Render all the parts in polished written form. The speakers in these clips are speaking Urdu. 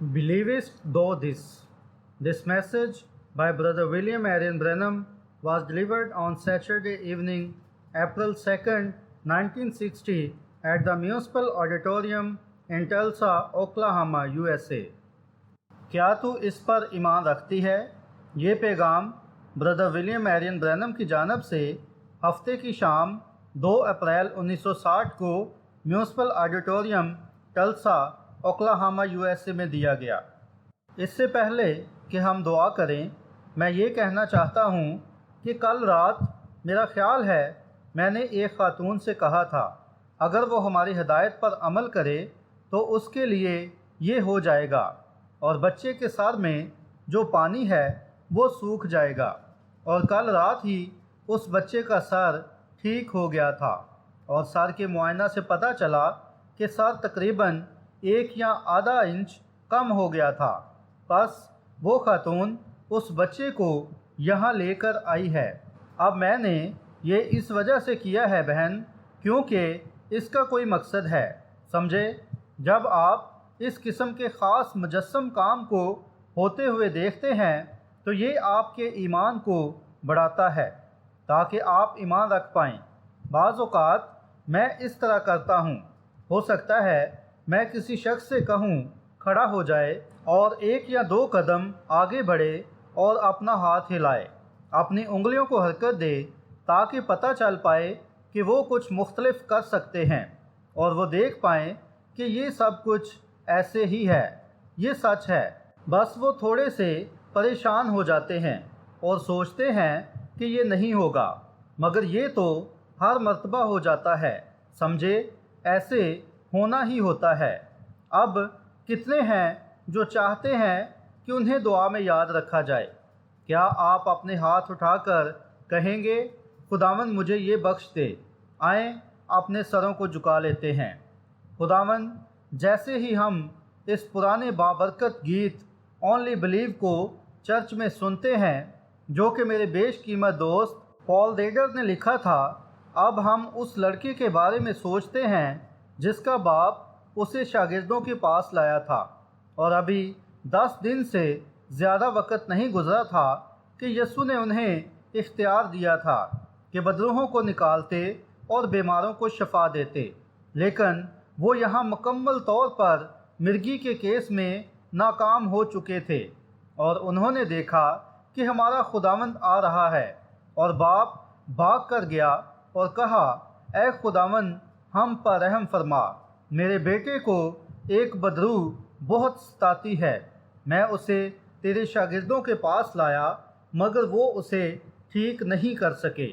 Believest thou this? This message by Brother William Marion Branham was delivered on Saturday evening, April 2nd, 1960 at the Municipal Auditorium in Tulsa, Oklahoma, USA. کیا تو اس پر ایمان رکھتی ہے؟ یہ پیغام برادر ولیم میرین برینم کی جانب سے ہفتے کی شام 2 اپریل 1960 کو میونسپل آڈیٹوریم ٹلسا اوکلاہاما USA میں دیا گیا۔ اس سے پہلے کہ ہم دعا کریں، میں یہ کہنا چاہتا ہوں کہ کل رات میرا خیال ہے میں نے ایک خاتون سے کہا تھا اگر وہ ہماری ہدایت پر عمل کرے تو اس کے لیے یہ ہو جائے گا اور بچے کے سر میں جو پانی ہے وہ سوکھ جائے گا، اور کل رات ہی اس بچے کا سر ٹھیک ہو گیا تھا اور سر کے معائنہ سے پتہ چلا کہ سر تقریباً 1 یا آدھا انچ کم ہو گیا تھا۔ بس وہ خاتون اس بچے کو یہاں لے کر آئی ہے۔ اب میں نے یہ اس وجہ سے کیا ہے بہن کیونکہ اس کا کوئی مقصد ہے، سمجھے؟ جب آپ اس قسم کے خاص مجسم کام کو ہوتے ہوئے دیکھتے ہیں تو یہ آپ کے ایمان کو بڑھاتا ہے تاکہ آپ ایمان رکھ پائیں۔ بعض اوقات میں اس طرح کرتا ہوں، ہو سکتا ہے میں کسی شخص سے کہوں کھڑا ہو جائے اور 1 یا 2 قدم آگے بڑھے اور اپنا ہاتھ ہلائے، اپنی انگلیوں کو حرکت دے تاکہ پتہ چل پائے کہ وہ کچھ مختلف کر سکتے ہیں اور وہ دیکھ پائیں کہ یہ سب کچھ ایسے ہی ہے، یہ سچ ہے۔ بس وہ تھوڑے سے پریشان ہو جاتے ہیں اور سوچتے ہیں کہ یہ نہیں ہوگا، مگر یہ تو ہر مرتبہ ہو جاتا ہے، سمجھے؟ ایسے ہونا ہی ہوتا ہے۔ اب کتنے ہیں جو چاہتے ہیں کہ انہیں دعا میں یاد رکھا جائے؟ کیا آپ اپنے ہاتھ اٹھا کر کہیں گے خداوند مجھے یہ بخش دے؟ آئیں اپنے سروں کو جھکا لیتے ہیں۔ خداوند، جیسے ہی ہم اس پرانے بابرکت گیت اونلی بلیو کو چرچ میں سنتے ہیں جو کہ میرے بیش قیمت دوست پال ریڈر نے لکھا تھا، اب ہم اس لڑکے کے بارے میں سوچتے ہیں جس کا باپ اسے شاگردوں کے پاس لایا تھا، اور ابھی 10 دن سے زیادہ وقت نہیں گزرا تھا کہ یسوع نے انہیں اختیار دیا تھا کہ بدروحوں کو نکالتے اور بیماروں کو شفا دیتے، لیکن وہ یہاں مکمل طور پر مرگی کے کیس میں ناکام ہو چکے تھے، اور انہوں نے دیکھا کہ ہمارا خداوند آ رہا ہے، اور باپ بھاگ کر گیا اور کہا اے خداوند ہم پر رحم فرما، میرے بیٹے کو ایک بدروح بہت ستاتی ہے، میں اسے تیرے شاگردوں کے پاس لایا مگر وہ اسے ٹھیک نہیں کر سکے۔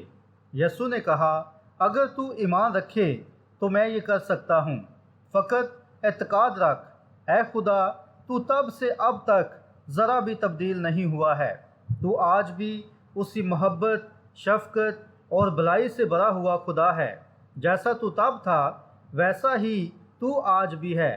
یسوع نے کہا اگر تو ایمان رکھے تو میں یہ کر سکتا ہوں، فقط اعتقاد رکھ۔ اے خدا، تو تب سے اب تک ذرا بھی تبدیل نہیں ہوا ہے، تو آج بھی اسی محبت، شفقت اور بھلائی سے بھرا ہوا خدا ہے، جیسا تو تب تھا ویسا ہی تو آج بھی ہے۔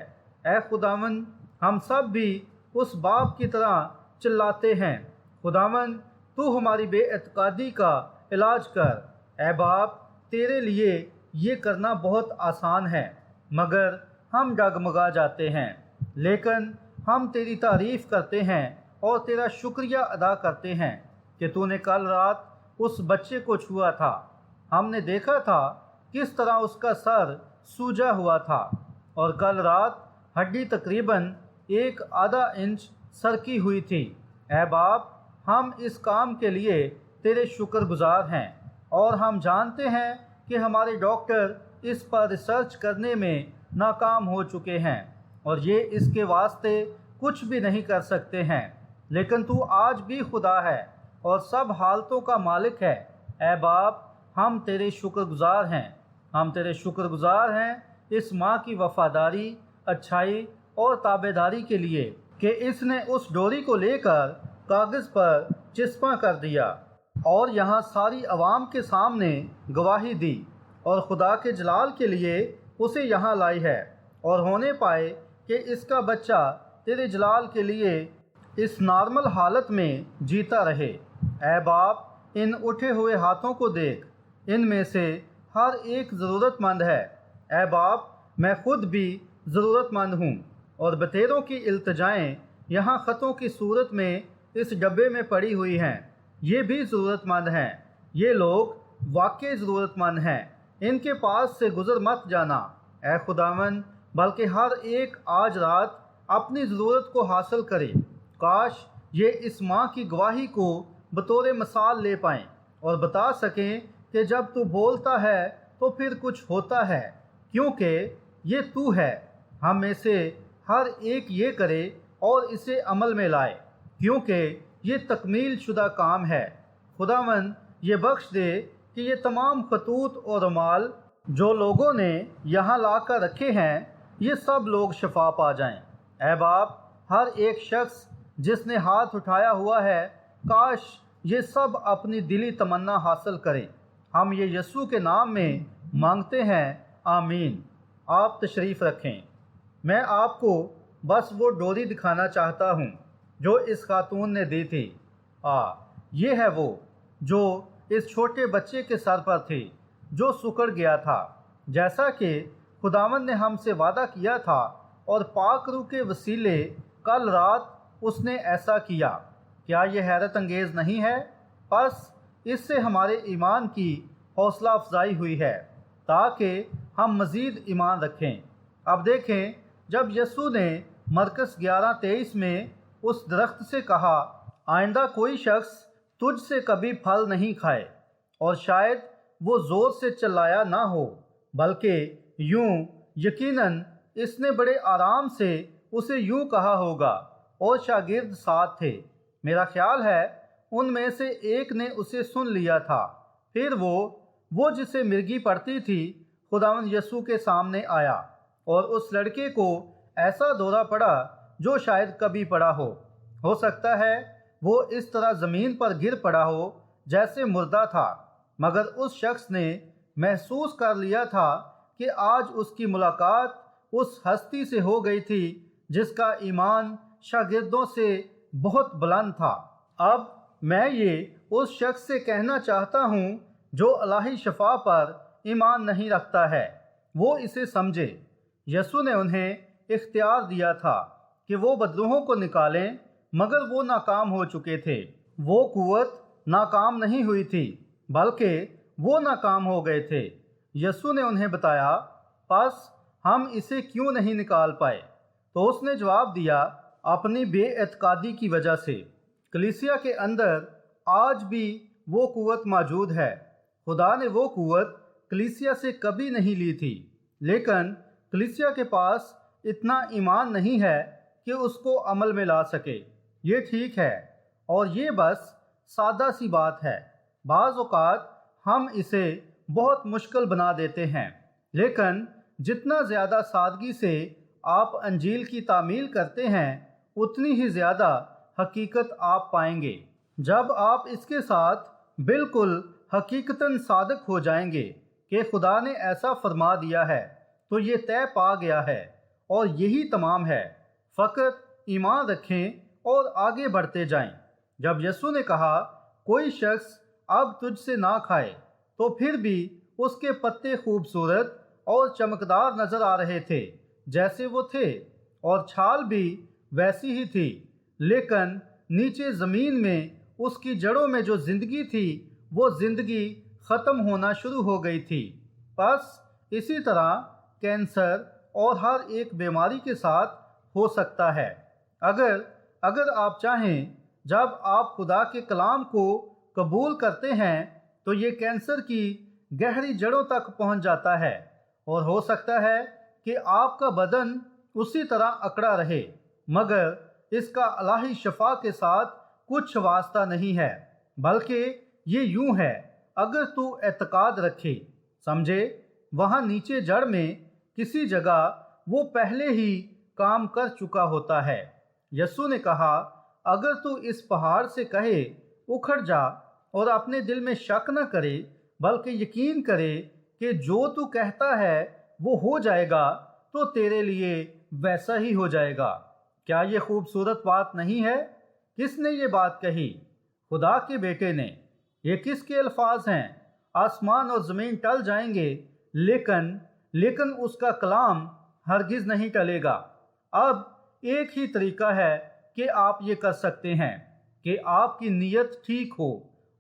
اے خداوند، ہم سب بھی اس باپ کی طرح چلاتے ہیں، خداوند تو ہماری بے اعتقادی کا علاج کر۔ اے باپ، تیرے لیے یہ کرنا بہت آسان ہے مگر ہم ڈگمگا جاتے ہیں، لیکن ہم تیری تعریف کرتے ہیں اور تیرا شکریہ ادا کرتے ہیں کہ تو نے کل رات اس بچے کو چھوا تھا۔ ہم نے دیکھا تھا کس طرح اس کا سر سوجا ہوا تھا اور کل رات ہڈی تقریباً 1 آدھا انچ سرکی ہوئی تھی۔ اے باپ، ہم اس کام کے لیے تیرے شکر گزار ہیں، اور ہم جانتے ہیں کہ ہمارے ڈاکٹر اس پر ریسرچ کرنے میں ناکام ہو چکے ہیں اور یہ اس کے واسطے کچھ بھی نہیں کر سکتے ہیں، لیکن تو آج بھی خدا ہے اور سب حالتوں کا مالک ہے۔ اے باپ، ہم تیرے شکر گزار ہیں، ہم تیرے شکر گزار ہیں اس ماں کی وفاداری، اچھائی اور تابعداری کے لیے کہ اس نے اس ڈوری کو لے کر کاغذ پر چسپاں کر دیا اور یہاں ساری عوام کے سامنے گواہی دی، اور خدا کے جلال کے لیے اسے یہاں لائی ہے، اور ہونے پائے کہ اس کا بچہ تیرے جلال کے لیے اس نارمل حالت میں جیتا رہے۔ اے باپ، ان اٹھے ہوئے ہاتھوں کو دیکھ، ان میں سے ہر ایک ضرورت مند ہے۔ اے باپ، میں خود بھی ضرورت مند ہوں اور بتیروں کی التجائیں یہاں خطوں کی صورت میں اس ڈبے میں پڑی ہوئی ہیں۔ یہ بھی ضرورت مند ہیں، یہ لوگ واقعی ضرورت مند ہیں، ان کے پاس سے گزر مت جانا اے خداوند، بلکہ ہر ایک آج رات اپنی ضرورت کو حاصل کرے۔ کاش یہ اس ماں کی گواہی کو بطور مثال لے پائیں اور بتا سکیں کہ جب تو بولتا ہے تو پھر کچھ ہوتا ہے، کیونکہ یہ تو ہے۔ ہم میں سے ہر ایک یہ کرے اور اسے عمل میں لائے، کیونکہ یہ تکمیل شدہ کام ہے۔ خداوند یہ بخش دے کہ یہ تمام خطوط اور رومال جو لوگوں نے یہاں لا کر رکھے ہیں، یہ سب لوگ شفا پا جائیں۔ اے باپ، ہر ایک شخص جس نے ہاتھ اٹھایا ہوا ہے، کاش یہ سب اپنی دلی تمنا حاصل کریں۔ ہم یہ یسوع کے نام میں مانگتے ہیں، آمین۔ آپ تشریف رکھیں۔ میں آپ کو بس وہ ڈوری دکھانا چاہتا ہوں جو اس خاتون نے دی تھی۔ یہ ہے وہ جو اس چھوٹے بچے کے سر پر تھی جو سکڑ گیا تھا، جیسا کہ خداوند نے ہم سے وعدہ کیا تھا، اور پاک روح کے وسیلے کل رات اس نے ایسا کیا۔ کیا یہ حیرت انگیز نہیں ہے؟ پس اس سے ہمارے ایمان کی حوصلہ افزائی ہوئی ہے تاکہ ہم مزید ایمان رکھیں۔ اب دیکھیں، جب یسوع نے مرکز 11:23 میں اس درخت سے کہا، آئندہ کوئی شخص تجھ سے کبھی پھل نہیں کھائے، اور شاید وہ زور سے چلایا نہ ہو، بلکہ یوں یقیناً اس نے بڑے آرام سے اسے یوں کہا ہوگا، اور شاگرد ساتھ تھے۔ میرا خیال ہے ان میں سے ایک نے اسے سن لیا تھا۔ پھر وہ جسے مرگی پڑتی تھی خداوند یسوع کے سامنے آیا، اور اس لڑکے کو ایسا دورہ پڑا جو شاید کبھی پڑا ہو سکتا ہے وہ اس طرح زمین پر گر پڑا ہو جیسے مردہ تھا، مگر اس شخص نے محسوس کر لیا تھا کہ آج اس کی ملاقات اس ہستی سے ہو گئی تھی جس کا ایمان شاگردوں سے بہت بلند تھا۔ اب میں یہ اس شخص سے کہنا چاہتا ہوں جو الہی شفا پر ایمان نہیں رکھتا ہے، وہ اسے سمجھے۔ یسوع نے انہیں اختیار دیا تھا کہ وہ بدروحوں کو نکالیں، مگر وہ ناکام ہو چکے تھے۔ وہ قوت ناکام نہیں ہوئی تھی، بلکہ وہ ناکام ہو گئے تھے۔ یسوع نے انہیں بتایا، پس ہم اسے کیوں نہیں نکال پائے؟ تو اس نے جواب دیا، اپنی بے اعتقادی کی وجہ سے۔ کلیسیا کے اندر آج بھی وہ قوت موجود ہے۔ خدا نے وہ قوت کلیسیا سے کبھی نہیں لی تھی، لیکن کلیسیا کے پاس اتنا ایمان نہیں ہے کہ اس کو عمل میں لا سکے۔ یہ ٹھیک ہے، اور یہ بس سادہ سی بات ہے۔ بعض اوقات ہم اسے بہت مشکل بنا دیتے ہیں، لیکن جتنا زیادہ سادگی سے آپ انجیل کی تعمیل کرتے ہیں، اتنی ہی زیادہ حقیقت آپ پائیں گے۔ جب آپ اس کے ساتھ بالکل حقیقتاً صادق ہو جائیں گے کہ خدا نے ایسا فرما دیا ہے، تو یہ طے پا گیا ہے، اور یہی تمام ہے۔ فقط ایمان رکھیں اور آگے بڑھتے جائیں۔ جب یسوع نے کہا، کوئی شخص اب تجھ سے نہ کھائے، تو پھر بھی اس کے پتے خوبصورت اور چمکدار نظر آ رہے تھے جیسے وہ تھے، اور چھال بھی ویسی ہی تھی، لیکن نیچے زمین میں اس کی جڑوں میں جو زندگی تھی، وہ زندگی ختم ہونا شروع ہو گئی تھی۔ بس اسی طرح کینسر اور ہر ایک بیماری کے ساتھ ہو سکتا ہے۔ اگر آپ چاہیں، جب آپ خدا کے کلام کو قبول کرتے ہیں تو یہ کینسر کی گہری جڑوں تک پہنچ جاتا ہے، اور ہو سکتا ہے کہ آپ کا بدن اسی طرح اکڑا رہے، مگر اس کا الہی شفا کے ساتھ کچھ واسطہ نہیں ہے، بلکہ یہ یوں ہے، اگر تو اعتقاد رکھے۔ سمجھے؟ وہاں نیچے جڑ میں کسی جگہ وہ پہلے ہی کام کر چکا ہوتا ہے۔ یسوع نے کہا، اگر تو اس پہاڑ سے کہے اکھڑ جا، اور اپنے دل میں شک نہ کرے بلکہ یقین کرے کہ جو تو کہتا ہے وہ ہو جائے گا، تو تیرے لیے ویسا ہی ہو جائے گا۔ کیا یہ خوبصورت بات نہیں ہے؟ کس نے یہ بات کہی؟ خدا کے بیٹے نے۔ یہ کس کے الفاظ ہیں؟ آسمان اور زمین ٹل جائیں گے، لیکن اس کا کلام ہرگز نہیں ٹلے گا۔ اب ایک ہی طریقہ ہے کہ آپ یہ کر سکتے ہیں کہ آپ کی نیت ٹھیک ہو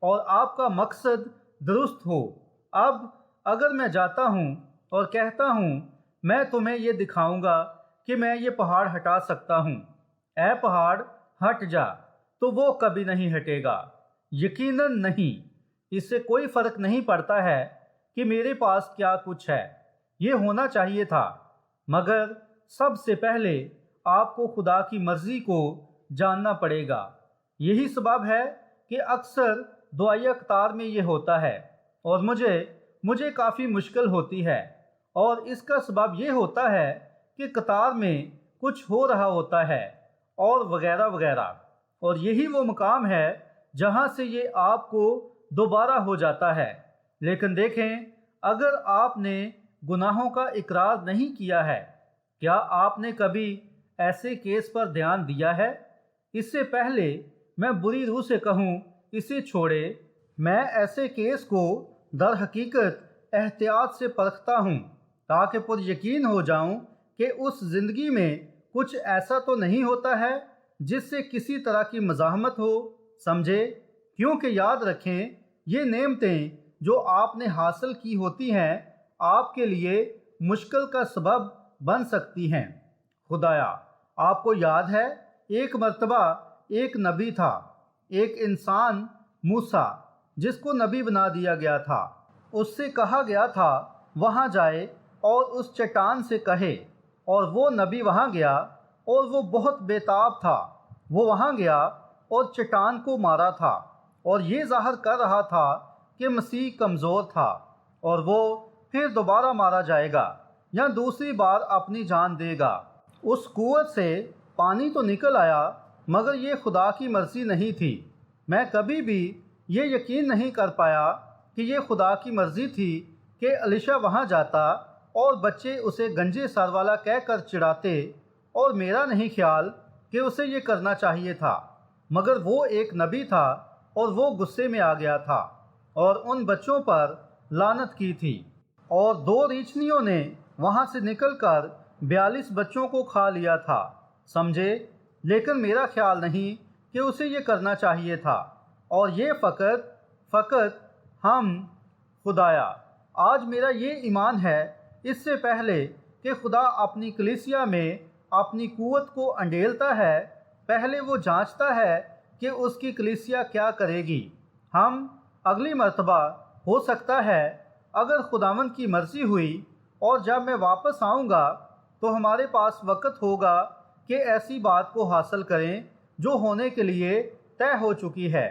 اور آپ کا مقصد درست ہو۔ اب اگر میں جاتا ہوں اور کہتا ہوں میں تمہیں یہ دکھاؤں گا کہ میں یہ پہاڑ ہٹا سکتا ہوں، اے پہاڑ ہٹ جا، تو وہ کبھی نہیں ہٹے گا، یقیناً نہیں۔ اس سے کوئی فرق نہیں پڑتا ہے کہ میرے پاس کیا کچھ ہے، یہ ہونا چاہیے تھا، مگر سب سے پہلے آپ کو خدا کی مرضی کو جاننا پڑے گا۔ یہی سبب ہے کہ اکثر دعائیہ قطار میں یہ ہوتا ہے اور مجھے کافی مشکل ہوتی ہے، اور اس کا سبب یہ ہوتا ہے کہ قطار میں کچھ ہو رہا ہوتا ہے اور وغیرہ وغیرہ، اور یہی وہ مقام ہے جہاں سے یہ آپ کو دوبارہ ہو جاتا ہے۔ لیکن دیکھیں، اگر آپ نے گناہوں کا اقرار نہیں کیا ہے، کیا آپ نے کبھی ایسے کیس پر دھیان دیا ہے؟ اس سے پہلے میں بری روح سے کہوں اسے چھوڑے، میں ایسے کیس کو در حقیقت احتیاط سے پرکھتا ہوں تاکہ پر یقین ہو جاؤں کہ اس زندگی میں کچھ ایسا تو نہیں ہوتا ہے جس سے کسی طرح کی مزاحمت ہو، سمجھے؟ کیونکہ یاد رکھیں، یہ نعمتیں جو آپ نے حاصل کی ہوتی ہیں آپ کے لیے مشکل کا سبب بن سکتی ہیں۔ خدایا، آپ کو یاد ہے ایک مرتبہ ایک نبی تھا، ایک انسان موسیٰ، جس کو نبی بنا دیا گیا تھا۔ اس سے کہا گیا تھا وہاں جائے اور اس چٹان سے کہے، اور وہ نبی وہاں گیا اور وہ بہت بے تاب تھا۔ وہ وہاں گیا اور چٹان کو مارا تھا اور یہ ظاہر کر رہا تھا کہ مسیح کمزور تھا اور وہ پھر دوبارہ مارا جائے گا یا دوسری بار اپنی جان دے گا۔ اس قوت سے پانی تو نکل آیا، مگر یہ خدا کی مرضی نہیں تھی۔ میں کبھی بھی یہ یقین نہیں کر پایا کہ یہ خدا کی مرضی تھی کہ الیشا وہاں جاتا اور بچے اسے گنجے سر والا کہہ کر چڑھاتے، اور میرا نہیں خیال کہ اسے یہ کرنا چاہیے تھا، مگر وہ ایک نبی تھا اور وہ غصے میں آ گیا تھا اور ان بچوں پر لعنت کی تھی، اور 2 ریچھنیوں نے وہاں سے نکل کر 42 بچوں کو کھا لیا تھا، سمجھے؟ لیکن میرا خیال نہیں کہ اسے یہ کرنا چاہیے تھا، اور یہ فقط ہم خدایا، آج میرا یہ ایمان ہے، اس سے پہلے کہ خدا اپنی کلیسیا میں اپنی قوت کو انڈیلتا ہے، پہلے وہ جانچتا ہے کہ اس کی کلیسیا کیا کرے گی۔ ہم اگلی مرتبہ ہو سکتا ہے اگر خداوند کی مرضی ہوئی اور جب میں واپس آؤں گا تو ہمارے پاس وقت ہوگا کہ ایسی بات کو حاصل کریں جو ہونے کے لیے طے ہو چکی ہے،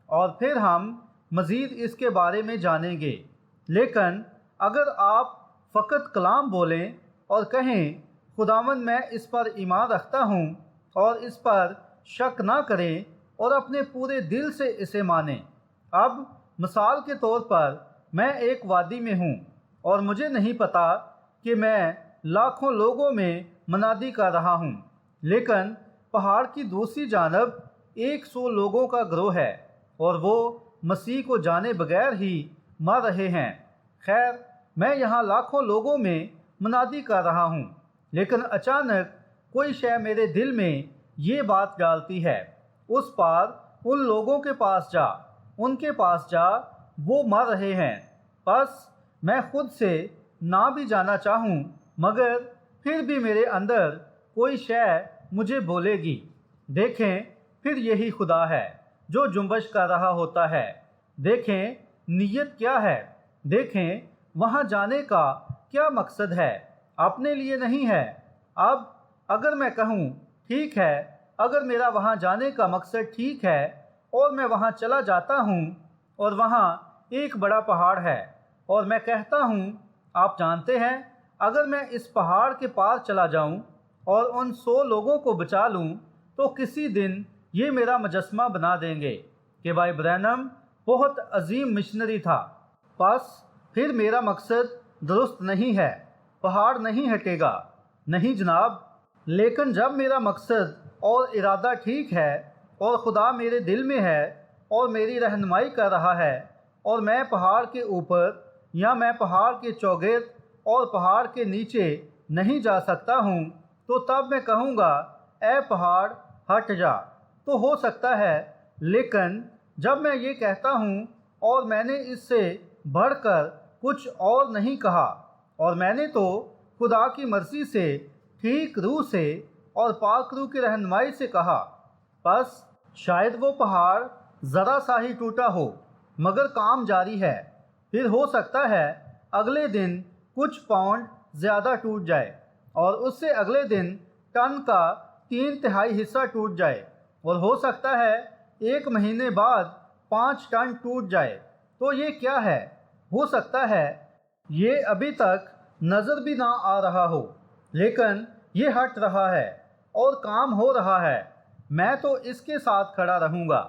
اور پھر ہم مزید اس کے بارے میں جانیں گے۔ لیکن اگر آپ فقط کلام بولیں اور کہیں خداوند میں اس پر ایمان رکھتا ہوں، اور اس پر شک نہ کریں اور اپنے پورے دل سے اسے مانیں۔ اب مثال کے طور پر میں ایک وادی میں ہوں اور مجھے نہیں پتا کہ میں لاکھوں لوگوں میں منادی کر رہا ہوں، لیکن پہاڑ کی دوسری جانب 100 لوگوں کا گروہ ہے اور وہ مسیح کو جانے بغیر ہی مر رہے ہیں۔ خیر، میں یہاں لاکھوں لوگوں میں منادی کر رہا ہوں، لیکن اچانک کوئی شے میرے دل میں یہ بات ڈالتی ہے، اس پار ان لوگوں کے پاس جا، ان کے پاس جا، وہ مر رہے ہیں۔ بس میں خود سے نہ بھی جانا چاہوں، مگر پھر بھی میرے اندر کوئی شے مجھے بولے گی۔ دیکھیں، پھر یہی خدا ہے جو جنبش کر رہا ہوتا ہے۔ دیکھیں نیت کیا ہے، دیکھیں وہاں جانے کا کیا مقصد ہے، اپنے لیے نہیں ہے۔ اب اگر میں کہوں ٹھیک ہے، اگر میرا وہاں جانے کا مقصد ٹھیک ہے اور میں وہاں چلا جاتا ہوں اور وہاں ایک بڑا پہاڑ ہے، اور میں کہتا ہوں آپ جانتے ہیں اگر میں اس پہاڑ کے پار چلا جاؤں اور ان 100 لوگوں کو بچا لوں تو کسی دن یہ میرا مجسمہ بنا دیں گے کہ بھائی برینم بہت عظیم مشنری تھا۔ بس پھر میرا مقصد درست نہیں ہے، پہاڑ نہیں ہٹے گا، نہیں جناب۔ لیکن جب میرا مقصد اور ارادہ ٹھیک ہے اور خدا میرے دل میں ہے اور میری رہنمائی کر رہا ہے، اور میں پہاڑ کے اوپر یا میں پہاڑ کے چوگرد اور پہاڑ کے نیچے نہیں جا سکتا ہوں، تو تب میں کہوں گا اے پہاڑ ہٹ جا۔ تو ہو سکتا ہے، لیکن جب میں یہ کہتا ہوں اور میں نے اس سے بڑھ کر کچھ اور نہیں کہا، اور میں نے تو خدا کی مرضی سے، ٹھیک روح سے اور پاک روح کی رہنمائی سے کہا، بس شاید وہ پہاڑ ذرا سا ہی ٹوٹا ہو، مگر کام جاری ہے۔ پھر ہو سکتا ہے اگلے دن کچھ پاؤنڈ زیادہ ٹوٹ جائے، اور اس سے اگلے دن ٹن کا 3/4 حصہ ٹوٹ جائے، اور ہو سکتا ہے 1 مہینے بعد 5 ٹن ٹوٹ جائے۔ تو یہ کیا ہے؟ ہو سکتا ہے یہ ابھی تک نظر بھی نہ آ رہا ہو، لیکن یہ ہٹ رہا ہے اور کام ہو رہا ہے۔ میں تو اس کے ساتھ کھڑا رہوں گا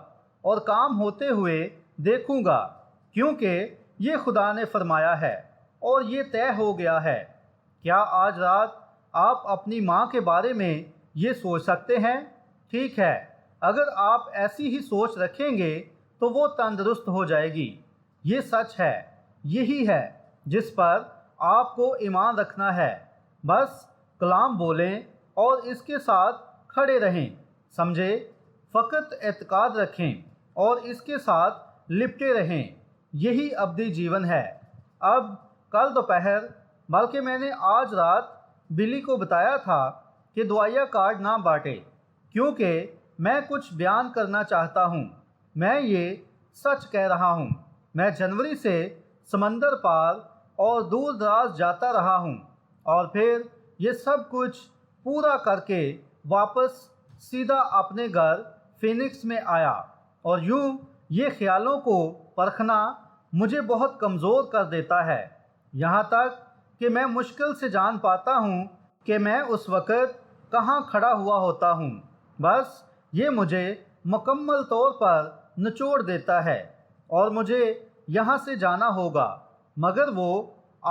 اور کام ہوتے ہوئے دیکھوں گا، کیونکہ یہ خدا نے فرمایا ہے اور یہ طے ہو گیا ہے۔ کیا آج رات آپ اپنی ماں کے بارے میں یہ سوچ سکتے ہیں؟ ٹھیک ہے، اگر آپ ایسی ہی سوچ رکھیں گے تو وہ تندرست ہو جائے گی۔ یہ سچ ہے، یہی ہے جس پر آپ کو ایمان رکھنا ہے۔ بس کلام بولیں اور اس کے ساتھ کھڑے رہیں، سمجھے؟ فقط اعتقاد رکھیں اور اس کے ساتھ لپٹے رہیں، یہی ابدی جیون ہے۔ اب کل دوپہر، بلکہ میں نے آج رات بلی کو بتایا تھا کہ دعائیہ کارڈ نہ بانٹے، کیونکہ میں کچھ بیان کرنا چاہتا ہوں۔ میں یہ سچ کہہ رہا ہوں، میں جنوری سے سمندر پار اور دور دراز جاتا رہا ہوں، اور پھر یہ سب کچھ پورا کر کے واپس سیدھا اپنے گھر فینکس میں آیا، اور یوں یہ خیالوں کو پرکھنا مجھے بہت کمزور کر دیتا ہے، یہاں تک کہ میں مشکل سے جان پاتا ہوں کہ میں اس وقت کہاں کھڑا ہوا ہوتا ہوں۔ بس یہ مجھے مکمل طور پر نچوڑ دیتا ہے اور مجھے یہاں سے جانا ہوگا، مگر وہ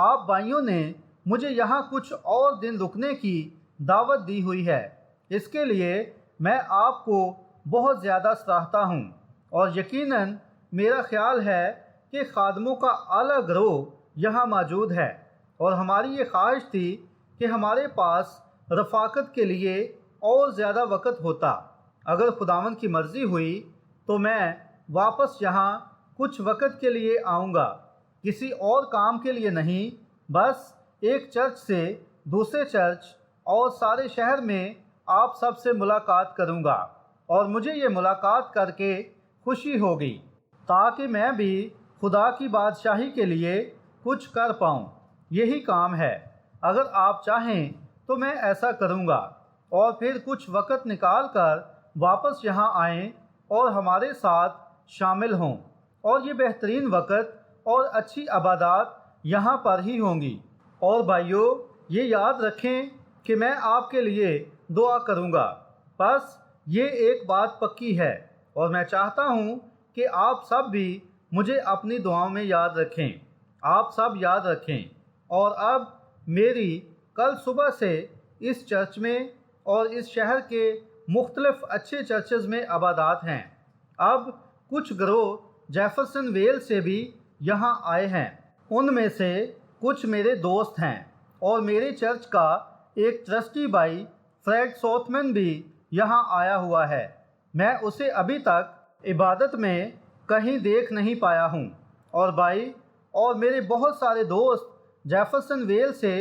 آپ بھائیوں نے مجھے یہاں کچھ اور دن رکنے کی دعوت دی ہوئی ہے۔ اس کے لیے میں آپ کو بہت زیادہ سراہتا ہوں، اور یقیناً میرا خیال ہے کہ خادموں کا اعلیٰ گروہ یہاں موجود ہے، اور ہماری یہ خواہش تھی کہ ہمارے پاس رفاقت کے لیے اور زیادہ وقت ہوتا۔ اگر خداوند کی مرضی ہوئی تو میں واپس یہاں کچھ وقت کے لیے آؤں گا، کسی اور کام کے لیے نہیں، بس ایک چرچ سے دوسرے چرچ اور سارے شہر میں آپ سب سے ملاقات کروں گا، اور مجھے یہ ملاقات کر کے خوشی ہوگی، تاکہ میں بھی خدا کی بادشاہی کے لیے کچھ کر پاؤں۔ یہی کام ہے۔ اگر آپ چاہیں تو میں ایسا کروں گا، اور پھر کچھ وقت نکال کر واپس یہاں آئیں اور ہمارے ساتھ شامل ہوں، اور یہ بہترین وقت اور اچھی عبادات یہاں پر ہی ہوں گی۔ اور بھائیو، یہ یاد رکھیں کہ میں آپ کے لیے دعا کروں گا۔ بس یہ ایک بات پکی ہے، اور میں چاہتا ہوں کہ آپ سب بھی مجھے اپنی دعاؤں میں یاد رکھیں۔ آپ سب یاد رکھیں۔ اور اب میری کل صبح سے اس چرچ میں اور اس شہر کے مختلف اچھے چرچز میں عبادات ہیں۔ اب کچھ گروہ جیفرسن ویل سے بھی یہاں آئے ہیں، ان میں سے کچھ میرے دوست ہیں، اور میرے چرچ کا ایک ٹرسٹی بھائی فریڈ سوتھمن بھی یہاں آیا ہوا ہے۔ میں اسے ابھی تک عبادت میں کہیں دیکھ نہیں پایا ہوں، اور بھائی اور میرے بہت سارے دوست جیفرسن ویل سے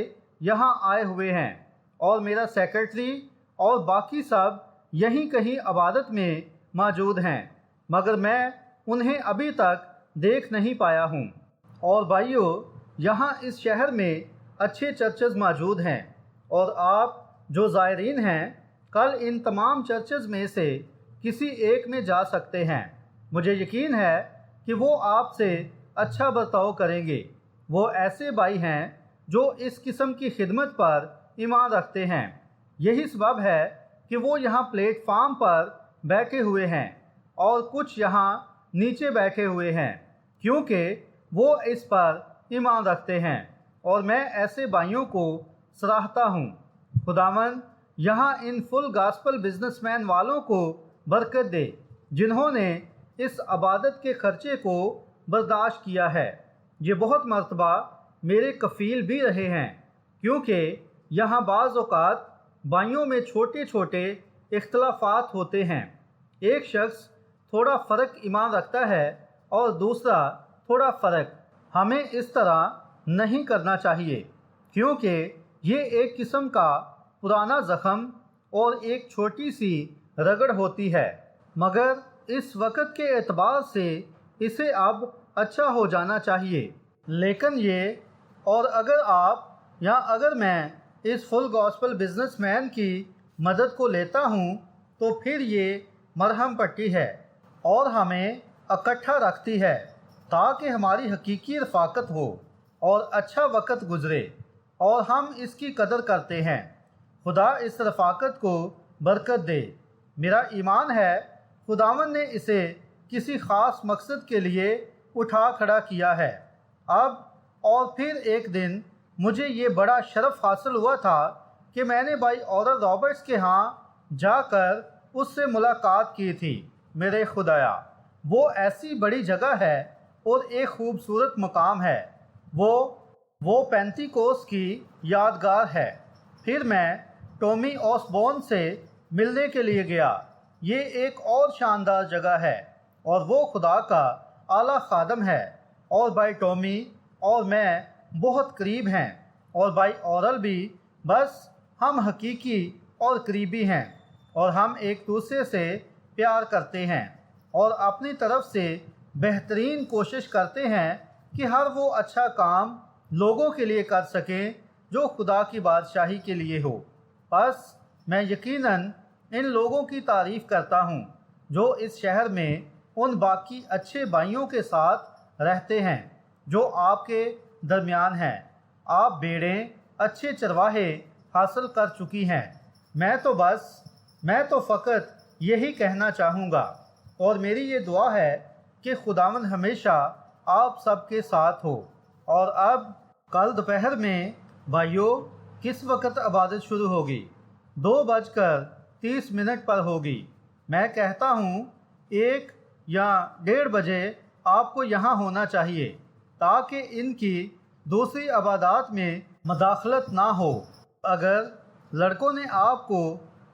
یہاں آئے ہوئے ہیں، اور میرا سیکرٹری اور باقی سب یہیں کہیں عبادت میں موجود ہیں، مگر میں انہیں ابھی تک دیکھ نہیں پایا ہوں۔ اور بھائیو، یہاں اس شہر میں اچھے چرچز موجود ہیں، اور آپ جو زائرین ہیں کل ان تمام چرچز میں سے کسی ایک میں جا سکتے ہیں۔ مجھے یقین ہے کہ وہ آپ سے اچھا برتاؤ کریں گے۔ وہ ایسے بھائی ہیں جو اس قسم کی خدمت پر ایمان رکھتے ہیں۔ یہی سبب ہے کہ وہ یہاں پلیٹ فارم پر بیٹھے ہوئے ہیں، اور کچھ یہاں نیچے بیٹھے ہوئے ہیں، کیونکہ وہ اس پر ایمان رکھتے ہیں، اور میں ایسے بھائیوں کو سراہتا ہوں۔ خداوند یہاں ان فل گاسپل بزنس مین والوں کو برکت دے، جنہوں نے اس عبادت کے خرچے کو برداشت کیا ہے۔ یہ بہت مرتبہ میرے کفیل بھی رہے ہیں، کیونکہ یہاں بعض اوقات بھائیوں میں چھوٹے چھوٹے اختلافات ہوتے ہیں۔ ایک شخص تھوڑا فرق ایمان رکھتا ہے اور دوسرا تھوڑا فرق۔ ہمیں اس طرح نہیں کرنا چاہیے، کیونکہ یہ ایک قسم کا پرانا زخم اور ایک چھوٹی سی رگڑ ہوتی ہے، مگر اس وقت کے اعتبار سے اسے اب اچھا ہو جانا چاہیے۔ لیکن یہ اور اگر آپ یا اگر میں اس فل گاسپل بزنس مین کی مدد کو لیتا ہوں تو پھر یہ مرہم پٹی ہے اور ہمیں اکٹھا رکھتی ہے تاکہ ہماری حقیقی رفاقت ہو اور اچھا وقت گزرے اور ہم اس کی قدر کرتے ہیں۔ خدا اس رفاقت کو برکت دے۔ میرا ایمان ہے خداوند نے اسے کسی خاص مقصد کے لیے اٹھا کھڑا کیا ہے۔ اب اور پھر ایک دن مجھے یہ بڑا شرف حاصل ہوا تھا کہ میں نے بھائی اورل رابرٹس کے ہاں جا کر اس سے ملاقات کی تھی۔ میرے خدایا، وہ ایسی بڑی جگہ ہے اور ایک خوبصورت مقام ہے۔ وہ پینتیکوس کی یادگار ہے۔ پھر میں ٹومی اوسبورن سے ملنے کے لیے گیا۔ یہ ایک اور شاندار جگہ ہے اور وہ خدا کا اعلیٰ خادم ہے، اور بھائی ٹومی اور میں بہت قریب ہیں، اور بھائی اورل بھی۔ بس ہم حقیقی اور قریبی ہیں اور ہم ایک دوسرے سے پیار کرتے ہیں اور اپنی طرف سے بہترین کوشش کرتے ہیں کہ ہر وہ اچھا کام لوگوں کے لیے کر سکیں جو خدا کی بادشاہی کے لیے ہو۔ بس میں یقیناً ان لوگوں کی تعریف کرتا ہوں جو اس شہر میں ان باقی اچھے بھائیوں کے ساتھ رہتے ہیں جو آپ کے درمیان ہیں۔ آپ بیڑیں اچھے چرواہے حاصل کر چکی ہیں۔ میں تو فقط یہی کہنا چاہوں گا، اور میری یہ دعا ہے کہ خداوند ہمیشہ آپ سب کے ساتھ ہو۔ اور اب کل دوپہر میں بھائیوں کس وقت عبادت شروع ہوگی؟ 2:30 پر ہوگی۔ میں کہتا ہوں 1 یا 1:30 بجے آپ کو یہاں ہونا چاہیے تاکہ ان کی دوسری عبادات میں مداخلت نہ ہو۔ اگر لڑکوں نے آپ کو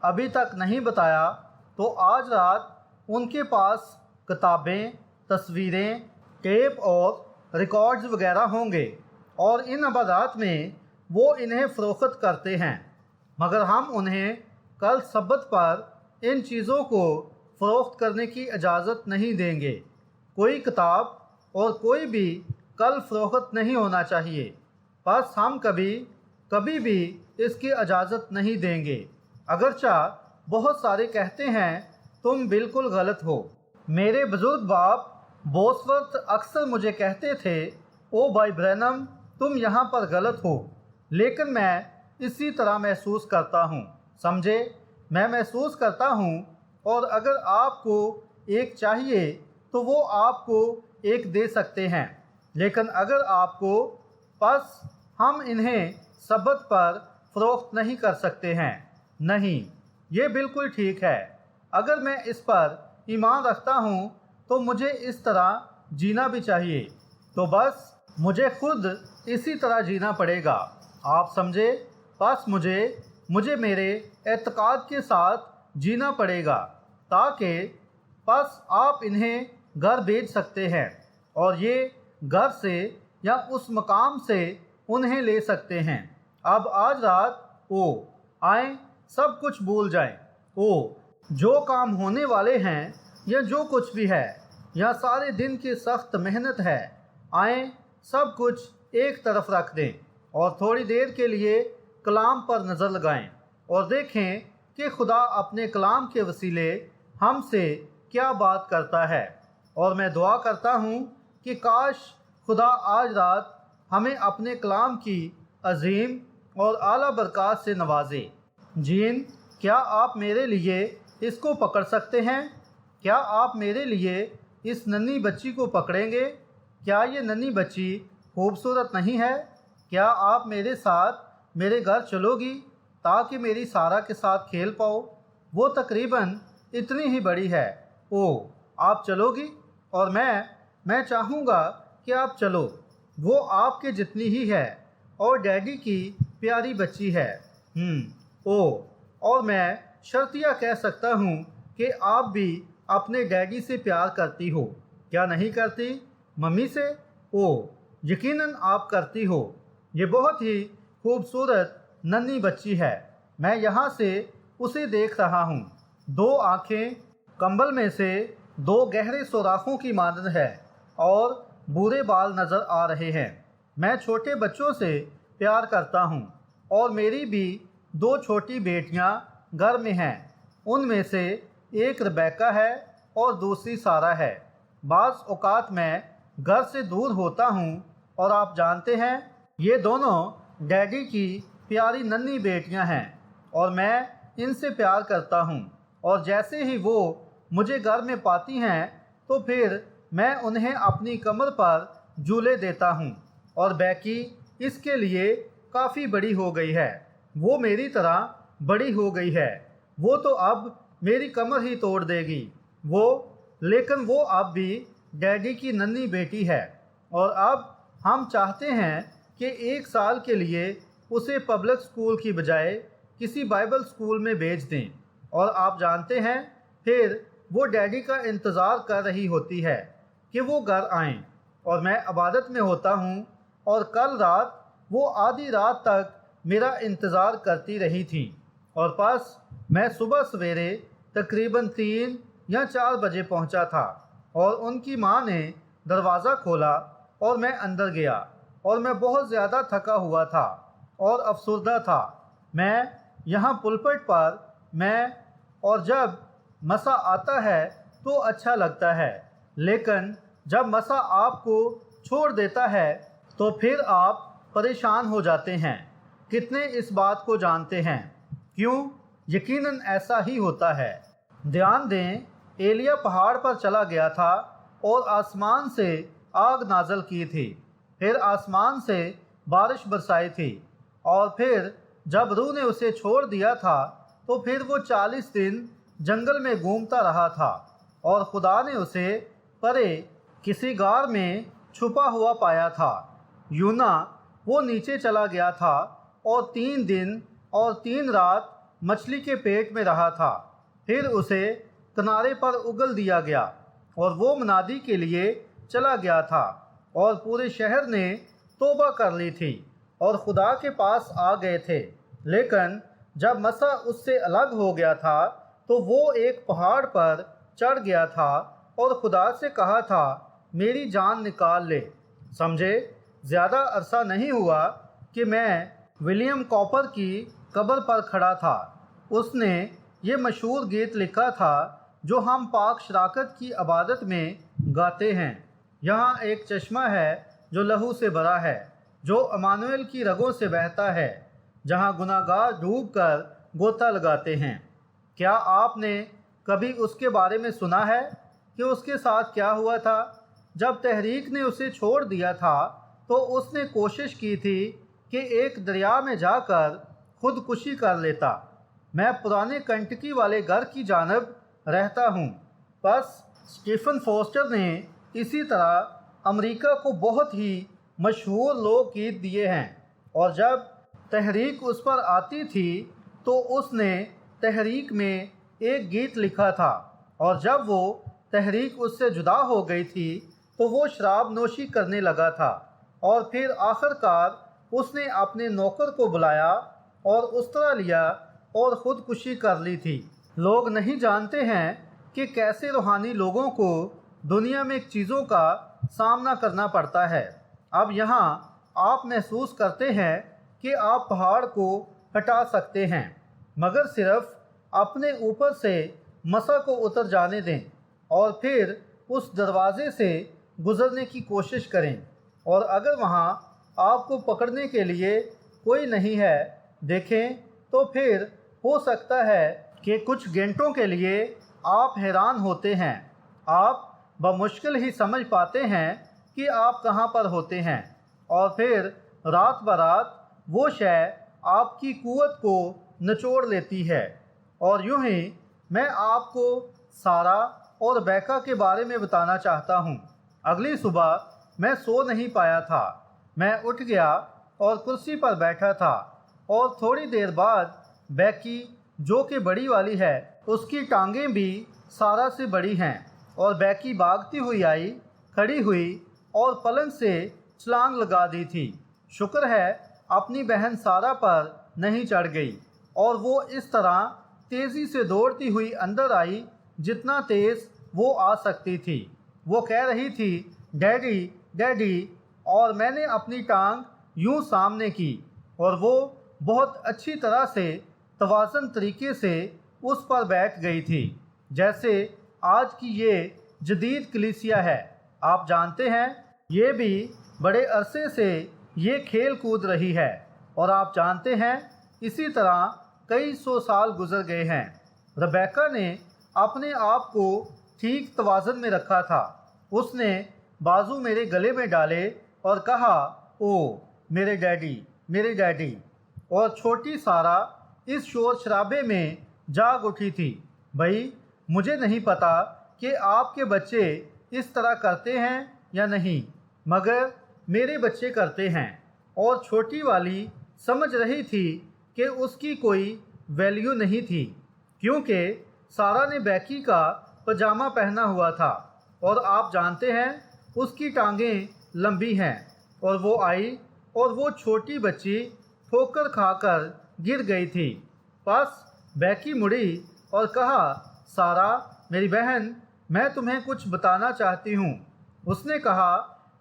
ابھی تک نہیں بتایا تو آج رات ان کے پاس کتابیں، تصویریں، ٹیپ اور ریکارڈز وغیرہ ہوں گے، اور ان عبادات میں وہ انہیں فروخت کرتے ہیں، مگر ہم انہیں کل سبت پر ان چیزوں کو فروخت کرنے کی اجازت نہیں دیں گے۔ کوئی کتاب اور کوئی بھی کل فروخت نہیں ہونا چاہیے، بس ہم کبھی بھی اس کی اجازت نہیں دیں گے، اگرچہ بہت سارے کہتے ہیں تم بالکل غلط ہو۔ میرے بزرگ باپ بوسورتھ اکثر مجھے کہتے تھے، او بھائی برینم تم یہاں پر غلط ہو، لیکن میں اسی طرح محسوس کرتا ہوں، سمجھے؟ میں محسوس کرتا ہوں، اور اگر آپ کو ایک چاہیے تو وہ آپ کو ایک دے سکتے ہیں، لیکن اگر آپ کو، پس ہم انہیں سبت پر فروخت نہیں کر سکتے ہیں۔ نہیں، یہ بالکل ٹھیک ہے۔ اگر میں اس پر ایمان رکھتا ہوں تو مجھے اس طرح جینا بھی چاہیے، تو بس مجھے خود اسی طرح جینا پڑے گا، آپ سمجھے؟ بس مجھے میرے اعتقاد کے ساتھ جینا پڑے گا، تاکہ بس آپ انہیں گھر بھیج سکتے ہیں اور یہ گھر سے یا اس مقام سے انہیں لے سکتے ہیں۔ اب آج رات آئیں سب کچھ بھول جائیں، جو کام ہونے والے ہیں یا جو کچھ بھی ہے یا سارے دن کی سخت محنت ہے، آئیں سب کچھ ایک طرف رکھ دیں اور تھوڑی دیر کے لیے کلام پر نظر لگائیں اور دیکھیں کہ خدا اپنے کلام کے وسیلے ہم سے کیا بات کرتا ہے۔ اور میں دعا کرتا ہوں کہ کاش خدا آج رات ہمیں اپنے کلام کی عظیم اور اعلیٰ برکات سے نوازے۔ جین، کیا آپ میرے لیے اس کو پکڑ سکتے ہیں؟ کیا آپ میرے لیے اس ننھی بچی کو پکڑیں گے؟ کیا یہ ننھی بچی خوبصورت نہیں ہے؟ کیا آپ میرے ساتھ میرے گھر چلو گی تاکہ میری سارہ کے ساتھ کھیل پاؤ؟ وہ تقریباً اتنی ہی بڑی ہے۔ آپ چلو گی؟ اور میں چاہوں گا کہ آپ چلو۔ وہ آپ کے جتنی ہی ہے اور ڈیڈی کی پیاری بچی ہے۔ اور میں شرطیہ کہہ سکتا ہوں کہ آپ بھی اپنے ڈیڈی سے پیار کرتی ہو، کیا نہیں کرتی؟ ممی سے؟ او یقیناً آپ کرتی ہو۔ یہ بہت ہی خوبصورت ننھی بچی ہے، میں یہاں سے اسے دیکھ رہا ہوں۔ دو آنکھیں کمبل میں سے دو گہرے سوراخوں کی مانند ہے اور برے بال نظر آ رہے ہیں۔ میں چھوٹے بچوں سے پیار کرتا ہوں اور میری بھی دو چھوٹی بیٹیاں گھر میں ہیں، ان میں سے ایک ربیکا ہے اور دوسری سارہ ہے۔ بعض اوقات میں گھر سے دور ہوتا ہوں اور آپ جانتے ہیں یہ دونوں ڈیڈی کی پیاری ننھی بیٹیاں ہیں اور میں ان سے پیار کرتا ہوں، اور جیسے ہی وہ مجھے گھر میں پاتی ہیں تو پھر میں انہیں اپنی کمر پر جھولے دیتا ہوں، اور بیکی اس کے لیے کافی بڑی ہو گئی ہے، وہ میری طرح بڑی ہو گئی ہے، وہ تو اب میری کمر ہی توڑ دے گی لیکن وہ اب بھی ڈیڈی کی ننھی بیٹی ہے، اور اب ہم چاہتے ہیں کہ 1 سال کے لیے اسے پبلک اسکول کی بجائے کسی بائبل اسکول میں بھیج دیں، اور آپ جانتے ہیں پھر وہ ڈیڈی کا انتظار کر رہی ہوتی ہے کہ وہ گھر آئیں، اور میں عبادت میں ہوتا ہوں، اور کل رات وہ آدھی رات تک میرا انتظار کرتی رہی تھی، اور پس میں صبح سویرے تقریباً 3 یا 4 بجے پہنچا تھا، اور ان کی ماں نے دروازہ کھولا اور میں اندر گیا، اور میں بہت زیادہ تھکا ہوا تھا اور افسردہ تھا۔ میں یہاں پلپٹ پر اور جب مسا آتا ہے تو اچھا لگتا ہے، لیکن جب مسا آپ کو چھوڑ دیتا ہے تو پھر آپ پریشان ہو جاتے ہیں۔ کتنے اس بات کو جانتے ہیں؟ کیوں؟ یقیناً ایسا ہی ہوتا ہے۔ دھیان دیں، ایلیا پہاڑ پر چلا گیا تھا اور آسمان سے آگ نازل کی تھی، پھر آسمان سے بارش برسائی تھی، اور پھر جب روح نے اسے چھوڑ دیا تھا تو پھر وہ 40 دن جنگل میں گھومتا رہا تھا، اور خدا نے اسے پرے کسی غار میں چھپا ہوا پایا تھا۔ یونا وہ نیچے چلا گیا تھا اور 3 دن اور 3 رات مچھلی کے پیٹ میں رہا تھا، پھر اسے کنارے پر اگل دیا گیا، اور وہ منادی کے لیے چلا گیا تھا، اور پورے شہر نے توبہ کر لی تھی اور خدا کے پاس آ گئے تھے۔ لیکن جب مسا اس سے الگ ہو گیا تھا تو وہ ایک پہاڑ پر چڑھ گیا تھا اور خدا سے کہا تھا میری جان نکال لے۔ سمجھے؟ زیادہ عرصہ نہیں ہوا کہ میں ولیم کوپر کی قبر پر کھڑا تھا۔ اس نے یہ مشہور گیت لکھا تھا جو ہم پاک شراکت کی عبادت میں گاتے ہیں، یہاں ایک چشمہ ہے جو لہو سے بھرا ہے، جو امانویل کی رگوں سے بہتا ہے، جہاں گناہگار ڈوب کر غوطہ لگاتے ہیں۔ کیا آپ نے کبھی اس کے بارے میں سنا ہے کہ اس کے ساتھ کیا ہوا تھا؟ جب تحریک نے اسے چھوڑ دیا تھا تو اس نے کوشش کی تھی کہ ایک دریا میں جا کر خودکشی کر لیتا۔ میں پرانے کنٹکی والے گھر کی جانب رہتا ہوں۔ بس اسٹیفن فوسٹر نے اسی طرح امریکہ کو بہت ہی مشہور لوک گیت دیے ہیں، اور جب تحریک اس پر آتی تھی تو اس نے تحریک میں ایک گیت لکھا تھا، اور جب وہ تحریک اس سے جدا ہو گئی تھی تو وہ شراب نوشی کرنے لگا تھا، اور پھر آخر کار اس نے اپنے نوکر کو بلایا اور اسطرہ لیا اور خودکشی کر لی تھی۔ لوگ نہیں جانتے ہیں کہ کیسے روحانی لوگوں کو دنیا میں چیزوں کا سامنا کرنا پڑتا ہے۔ اب یہاں آپ محسوس کرتے ہیں کہ آپ پہاڑ کو ہٹا سکتے ہیں، مگر صرف اپنے اوپر سے مسا کو اتر جانے دیں اور پھر اس دروازے سے گزرنے کی کوشش کریں، اور اگر وہاں آپ کو پکڑنے کے لیے کوئی نہیں ہے دیکھیں تو پھر ہو سکتا ہے کہ کچھ گھنٹوں کے لیے آپ حیران ہوتے ہیں، آپ بمشکل ہی سمجھ پاتے ہیں کہ آپ کہاں پر ہوتے ہیں، اور پھر رات برات وہ شے آپ کی قوت کو نچوڑ لیتی ہے۔ اور یوں ہی میں آپ کو سارہ اور بیکا کے بارے میں بتانا چاہتا ہوں۔ اگلی صبح میں سو نہیں پایا تھا، میں اٹھ گیا اور کرسی پر بیٹھا تھا، اور تھوڑی دیر بعد بیکی جو کہ بڑی والی ہے، اس کی ٹانگیں بھی سارا سے بڑی ہیں۔ اور بیکی بھاگتی ہوئی آئی، کھڑی ہوئی اور پلنگ سے چھلانگ لگا دی تھی۔ شکر ہے اپنی بہن سارا پر نہیں چڑھ گئی، اور وہ اس طرح تیزی سے دوڑتی ہوئی اندر آئی جتنا تیز وہ آ سکتی تھی۔ وہ کہہ رہی تھی، ڈیڈی ڈیڈی، اور میں نے اپنی ٹانگ یوں سامنے کی، اور وہ بہت اچھی طرح سے توازن طریقے سے اس پر بیٹھ گئی تھی، جیسے آج کی یہ جدید کلیسیا ہے۔ آپ جانتے ہیں یہ بھی بڑے عرصے سے یہ کھیل کود رہی ہے، اور آپ جانتے ہیں اسی طرح کئی سو سال گزر گئے ہیں۔ ربیکا نے اپنے آپ کو ٹھیک توازن میں رکھا تھا۔ اس نے بازو میرے گلے میں ڈالے اور کہا، او میرے ڈیڈی، میرے ڈیڈی۔ اور چھوٹی سارا اس شور شرابے میں جاگ اٹھی تھی۔ بھائی، مجھے نہیں پتا کہ آپ کے بچے اس طرح کرتے ہیں یا نہیں، مگر میرے بچے کرتے ہیں۔ اور چھوٹی والی سمجھ رہی تھی کہ اس کی کوئی ویلیو نہیں تھی، کیونکہ سارا نے بیکی کا پاجامہ پہنا ہوا تھا، اور آپ جانتے ہیں اس کی ٹانگیں لمبی ہیں۔ اور وہ آئی اور وہ چھوٹی بچی ٹھوکر کھا کر گر گئی تھی۔ بس بیکی مڑی اور کہا، سارا میری بہن، میں تمہیں کچھ بتانا چاہتی ہوں۔ اس نے کہا،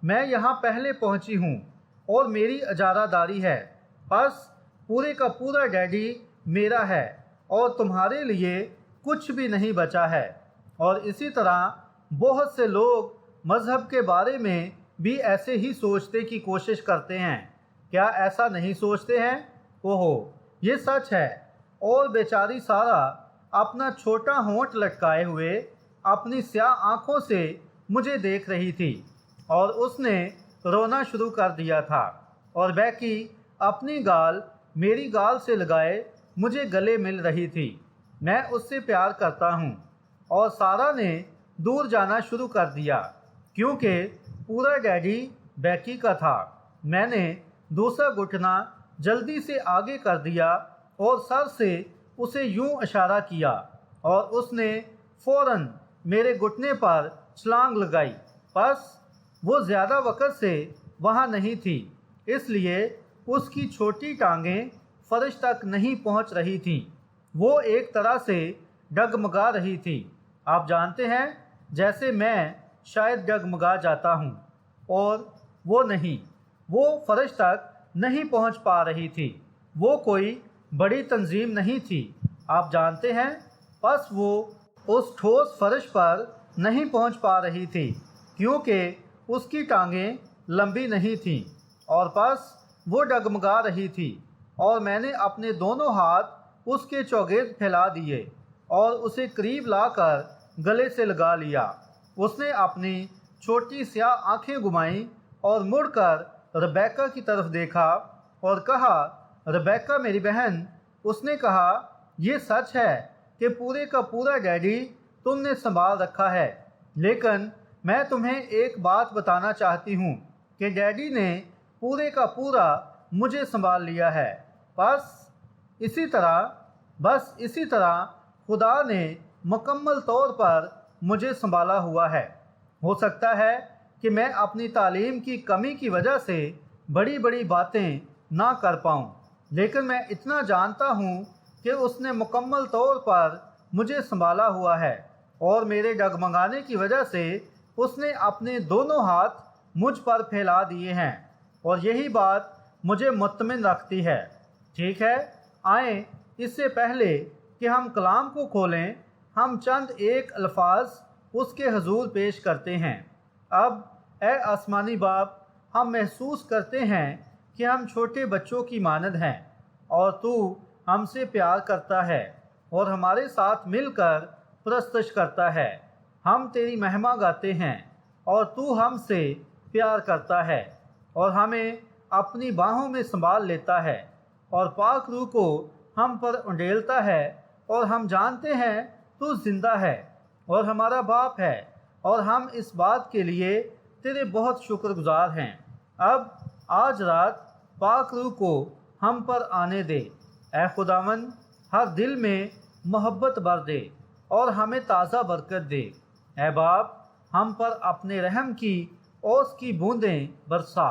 میں یہاں پہلے پہنچی ہوں اور میری اجارہ داری ہے، بس پورے کا پورا ڈیڈی میرا ہے اور تمہارے لیے کچھ بھی نہیں بچا ہے۔ اور اسی طرح بہت سے لوگ مذہب کے بارے میں بھی ایسے ہی سوچنے کی کوشش کرتے ہیں۔ کیا ایسا نہیں سوچتے ہیں؟ اوہو، یہ سچ ہے۔ اور بیچاری سارا اپنا چھوٹا ہونٹ لٹکائے ہوئے اپنی سیاہ آنکھوں سے مجھے دیکھ رہی تھی، اور اس نے رونا شروع کر دیا تھا۔ اور بیکی اپنی گال میری گال سے لگائے مجھے گلے مل رہی تھی۔ میں اس سے پیار کرتا ہوں۔ اور سارا نے دور جانا شروع کر دیا، کیونکہ پورا ڈیڈی بیکی کا تھا۔ میں نے دوسرا گھٹنا جلدی سے آگے کر دیا اور سر سے اسے یوں اشارہ کیا، اور اس نے فوراً میرے گھٹنے پر چھلانگ لگائی۔ بس وہ زیادہ وقت سے وہاں نہیں تھی، اس لیے اس کی چھوٹی ٹانگیں فرش تک نہیں پہنچ رہی تھیں۔ وہ ایک طرح سے ڈگمگا رہی تھی۔ آپ جانتے ہیں جیسے میں شاید ڈگمگا جاتا ہوں، اور وہ نہیں، وہ فرش تک نہیں پہنچ پا رہی تھی۔ وہ کوئی بڑی تنظیم نہیں تھی، آپ جانتے ہیں، بس وہ اس ٹھوس فرش پر نہیں پہنچ پا رہی تھی، کیونکہ اس کی ٹانگیں لمبی نہیں تھیں، اور بس وہ ڈگمگا رہی تھی۔ اور میں نے اپنے دونوں ہاتھ اس کے چوگرد پھیلا دیے اور اسے قریب لا کر گلے سے لگا لیا۔ اس نے اپنی چھوٹی سیاہ آنکھیں گھمائیں اور مڑ کر ربیکا کی طرف دیکھا اور کہا، ربیکا میری بہن، اس نے کہا، یہ سچ ہے کہ پورے کا پورا ڈیڈی تم نے سنبھال رکھا ہے، لیکن میں تمہیں ایک بات بتانا چاہتی ہوں کہ ڈیڈی نے پورے کا پورا مجھے سنبھال لیا ہے۔ بس اسی طرح خدا نے مکمل طور پر مجھے سنبھالا ہوا ہے۔ ہو سکتا ہے کہ میں اپنی تعلیم کی کمی کی وجہ سے بڑی بڑی باتیں نہ کر پاؤں، لیکن میں اتنا جانتا ہوں کہ اس نے مکمل طور پر مجھے سنبھالا ہوا ہے، اور میرے ڈگمگانے کی وجہ سے اس نے اپنے دونوں ہاتھ مجھ پر پھیلا دیے ہیں، اور یہی بات مجھے مطمئن رکھتی ہے۔ ٹھیک ہے، آئیں اس سے پہلے کہ ہم کلام کو کھولیں، ہم چند ایک الفاظ اس کے حضور پیش کرتے ہیں۔ اب اے آسمانی باپ، ہم محسوس کرتے ہیں کہ ہم چھوٹے بچوں کی مانند ہیں، اور تو ہم سے پیار کرتا ہے اور ہمارے ساتھ مل کر پرستش کرتا ہے۔ ہم تیری مہما گاتے ہیں، اور تو ہم سے پیار کرتا ہے اور ہمیں اپنی باہوں میں سنبھال لیتا ہے، اور پاک روح کو ہم پر انڈیلتا ہے، اور ہم جانتے ہیں تو زندہ ہے اور ہمارا باپ ہے، اور ہم اس بات کے لیے تیرے بہت شکر گزار ہیں۔ اب آج رات پاک روح کو ہم پر آنے دے۔ اے خداوند، ہر دل میں محبت بھر دے اور ہمیں تازہ برکت دے۔ اے باپ، ہم پر اپنے رحم کی اوس کی بوندیں برسا،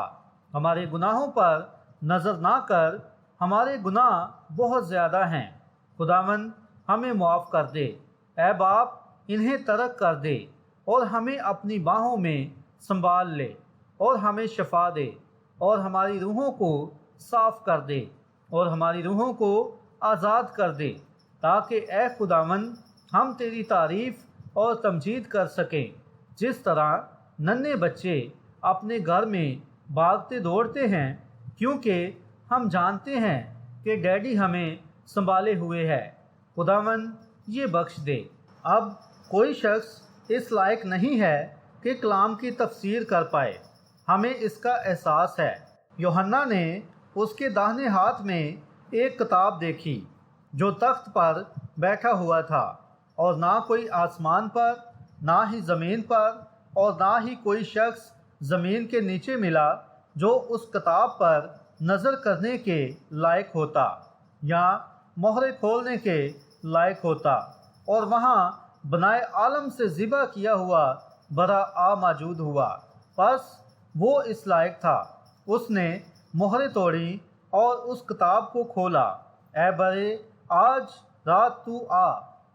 ہمارے گناہوں پر نظر نہ کر، ہمارے گناہ بہت زیادہ ہیں۔ خداوند ہمیں معاف کر دے۔ اے باپ، انہیں ترک کر دے اور ہمیں اپنی باہوں میں سنبھال لے، اور ہمیں شفا دے، اور ہماری روحوں کو صاف کر دے، اور ہماری روحوں کو آزاد کر دے، تاکہ اے خداوند ہم تیری تعریف اور تمجید کر سکیں، جس طرح ننھے بچے اپنے گھر میں بھاگتے دوڑتے ہیں، کیونکہ ہم جانتے ہیں کہ ڈیڈی ہمیں سنبھالے ہوئے ہے۔ خداوند یہ بخش دے۔ اب کوئی شخص اس لائق نہیں ہے کہ کلام کی تفسیر کر پائے، ہمیں اس کا احساس ہے۔ یوحنا نے اس کے داہنے ہاتھ میں ایک کتاب دیکھی جو تخت پر بیٹھا ہوا تھا، اور نہ کوئی آسمان پر، نہ ہی زمین پر، اور نہ ہی کوئی شخص زمین کے نیچے ملا جو اس کتاب پر نظر کرنے کے لائق ہوتا یا مہرے کھولنے کے لائق ہوتا، اور وہاں بنائے عالم سے ذبح کیا ہوا برا آ موجود ہوا۔ پس وہ اس لائق تھا۔ اس نے مہریں توڑی اور اس کتاب کو کھولا۔ اے برے، آج رات تو آ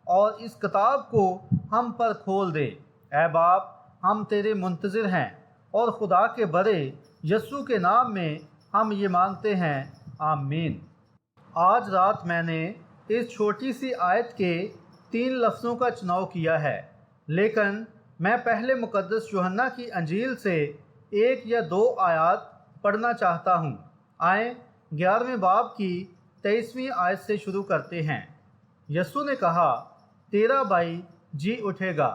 اور اس کتاب کو ہم پر کھول دے۔ اے باپ، ہم تیرے منتظر ہیں، اور خدا کے برے یسوع کے نام میں ہم یہ مانگتے ہیں، آمین۔ آج رات میں نے اس چھوٹی سی آیت کے 3 لفظوں کا چناؤ کیا ہے، لیکن میں پہلے مقدس یوحنا کی انجیل سے 1 یا 2 آیات پڑھنا چاہتا ہوں۔ آئیں 11ویں باب کی 23ویں آیت سے شروع کرتے ہیں۔ یسوع نے کہا، تیرا بھائی جی اٹھے گا۔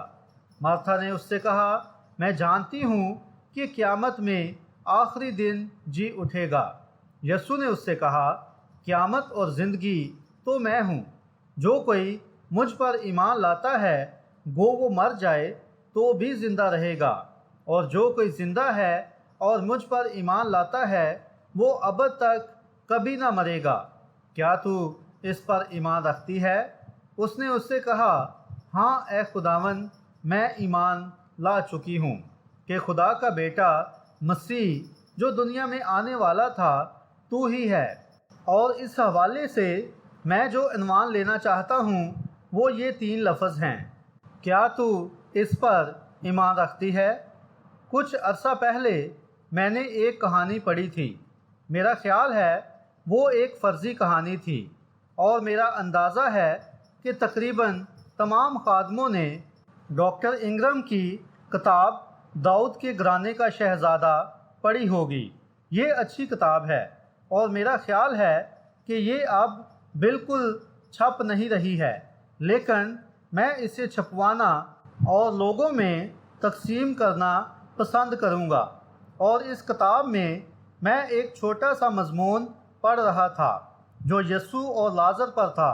مرتھا نے اس سے کہا، میں جانتی ہوں کہ قیامت میں آخری دن جی اٹھے گا۔ یسوع نے اس سے کہا، قیامت اور زندگی تو میں ہوں۔ جو کوئی مجھ پر ایمان لاتا ہے، گو وہ مر جائے تو بھی زندہ رہے گا، اور جو کوئی زندہ ہے اور مجھ پر ایمان لاتا ہے، وہ ابد تک کبھی نہ مرے گا۔ کیا تو اس پر ایمان رکھتی ہے؟ اس نے اس سے کہا، ہاں اے خداوند، میں ایمان لا چکی ہوں کہ خدا کا بیٹا مسیح جو دنیا میں آنے والا تھا تو ہی ہے۔ اور اس حوالے سے میں جو عنوان لینا چاہتا ہوں وہ یہ 3 لفظ ہیں، کیا تو اس پر ایمان رکھتی ہے؟ کچھ عرصہ پہلے میں نے ایک کہانی پڑھی تھی۔ میرا خیال ہے وہ ایک فرضی کہانی تھی، اور میرا اندازہ ہے کہ تقریباً تمام خادموں نے ڈاکٹر انگرم کی کتاب داؤد کے گھرانے کا شہزادہ پڑھی ہوگی۔ یہ اچھی کتاب ہے، اور میرا خیال ہے کہ یہ اب بالکل چھپ نہیں رہی ہے، لیکن میں اسے چھپوانا اور لوگوں میں تقسیم کرنا پسند کروں گا۔ اور اس کتاب میں میں ایک چھوٹا سا مضمون پڑھ رہا تھا جو یسوع اور لازر پر تھا،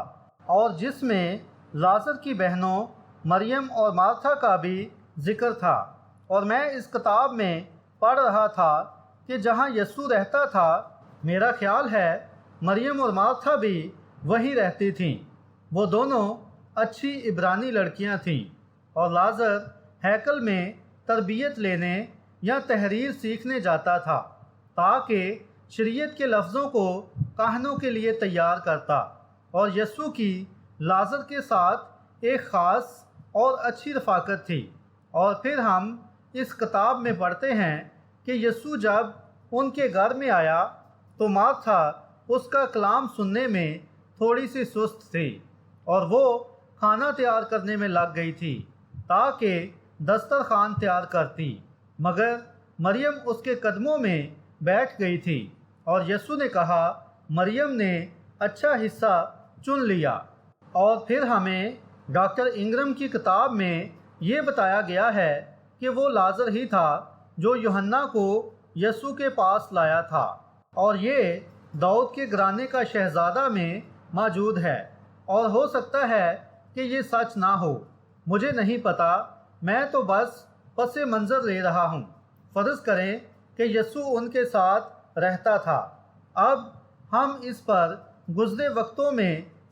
اور جس میں لازر کی بہنوں مریم اور مارتھا کا بھی ذکر تھا۔ اور میں اس کتاب میں پڑھ رہا تھا کہ جہاں یسوع رہتا تھا، میرا خیال ہے مریم اور مارتھا بھی وہیں رہتی تھیں۔ وہ دونوں اچھی عبرانی لڑکیاں تھیں، اور لازر ہیکل میں تربیت لینے یا تحریر سیکھنے جاتا تھا تاکہ شریعت کے لفظوں کو کاہنوں کے لیے تیار کرتا۔ اور یسوع کی لازر کے ساتھ ایک خاص اور اچھی رفاقت تھی۔ اور پھر ہم اس کتاب میں پڑھتے ہیں کہ یسوع جب ان کے گھر میں آیا تو مارتھا اس کا کلام سننے میں تھوڑی سی سست تھی، اور وہ کھانا تیار کرنے میں لگ گئی تھی تاکہ دسترخوان تیار کرتی، مگر مریم اس کے قدموں میں بیٹھ گئی تھی۔ اور یسوع نے کہا، مریم نے اچھا حصہ چن لیا۔ اور پھر ہمیں ڈاکٹر انگرم کی کتاب میں یہ بتایا گیا ہے کہ وہ لازر ہی تھا جو یوحنا کو یسوع کے پاس لایا تھا، اور یہ داؤد کے گھرانے کا شہزادہ میں موجود ہے۔ اور ہو سکتا ہے کہ یہ سچ نہ ہو، مجھے نہیں پتا، میں تو بس پس منظر لے رہا ہوں۔ فرض کریں کہ یسوع ان کے ساتھ رہتا تھا۔ اب ہم اس پر گزرے وقتوں میں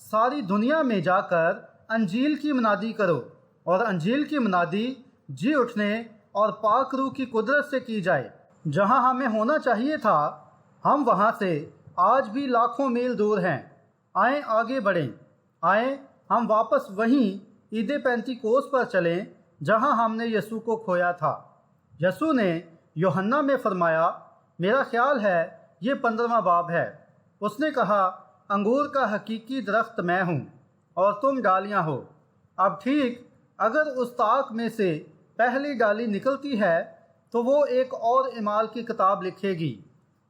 ساری دنیا میں جا کر انجیل کی منادی کرو، اور انجیل کی منادی جی اٹھنے اور پاک روح کی قدرت سے کی جائے۔ جہاں ہمیں ہونا چاہیے تھا ہم وہاں سے آج بھی لاکھوں میل دور ہیں۔ آئیں آگے بڑھیں، آئیں ہم واپس وہیں عید پینتیکوس پر چلیں جہاں ہم نے یسوع کو کھویا تھا۔ یسوع نے یوحنا میں فرمایا، میرا خیال ہے یہ 15واں باب ہے، اس نے کہا، انگور کا حقیقی درخت میں ہوں اور تم ڈالیاں ہو۔ اب ٹھیک، اگر اس طاق میں سے پہلی ڈالی نکلتی ہے تو وہ ایک اور اعمال کی کتاب لکھے گی،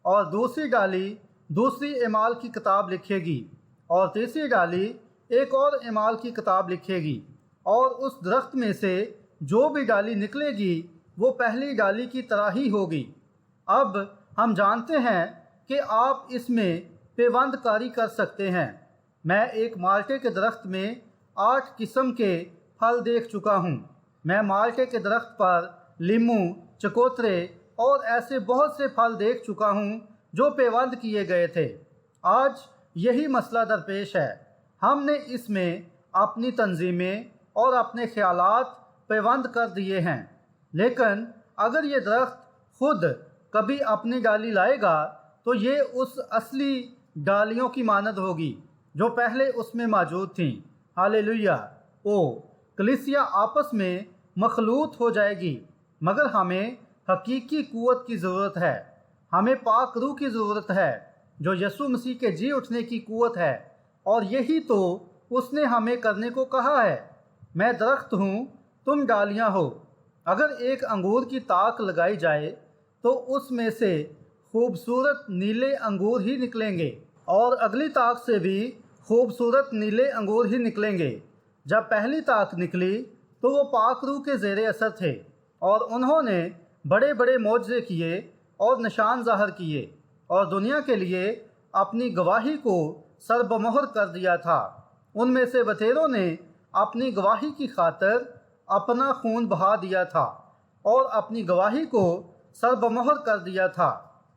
اور دوسری ڈالی دوسری اعمال کی کتاب لکھے گی، اور تیسری ڈالی ایک اور اعمال کی کتاب لکھے گی، اور اس درخت میں سے جو بھی ڈالی نکلے گی وہ پہلی ڈالی کی طرح ہی ہوگی۔ اب ہم جانتے ہیں کہ آپ اس میں پیوند کاری کر سکتے ہیں۔ میں ایک مالٹے کے درخت میں 8 قسم کے پھل دیکھ چکا ہوں۔ میں مالٹے کے درخت پر لیموں، چکوترے اور ایسے بہت سے پھل دیکھ چکا ہوں جو پیوند کیے گئے تھے۔ آج یہی مسئلہ درپیش ہے۔ ہم نے اس میں اپنی تنظیمیں اور اپنے خیالات پیوند کر دیے ہیں، لیکن اگر یہ درخت خود کبھی اپنی ڈالی لائے گا تو یہ اس اصلی ڈالیوں کی مانند ہوگی جو پہلے اس میں موجود تھیں۔ ہالےلویا! کلیسیا آپس میں مخلوط ہو جائے گی، مگر ہمیں حقیقی قوت کی ضرورت ہے۔ ہمیں پاک روح کی ضرورت ہے جو یسوع مسیح کے جی اٹھنے کی قوت ہے، اور یہی تو اس نے ہمیں کرنے کو کہا ہے۔ میں درخت ہوں، تم ڈالیاں ہو۔ اگر ایک انگور کی تاک لگائی جائے تو اس میں سے خوبصورت نیلے انگور ہی نکلیں گے، اور اگلی تاک سے بھی خوبصورت نیلے انگور ہی نکلیں گے۔ جب پہلی تاک نکلی تو وہ پاک روح کے زیر اثر تھے، اور انہوں نے بڑے بڑے معجزے کیے اور نشان ظاہر کیے، اور دنیا کے لیے اپنی گواہی کو سربمہر کر دیا تھا۔ ان میں سے بتیروں نے اپنی گواہی کی خاطر اپنا خون بہا دیا تھا اور اپنی گواہی کو سربمہر کر دیا تھا۔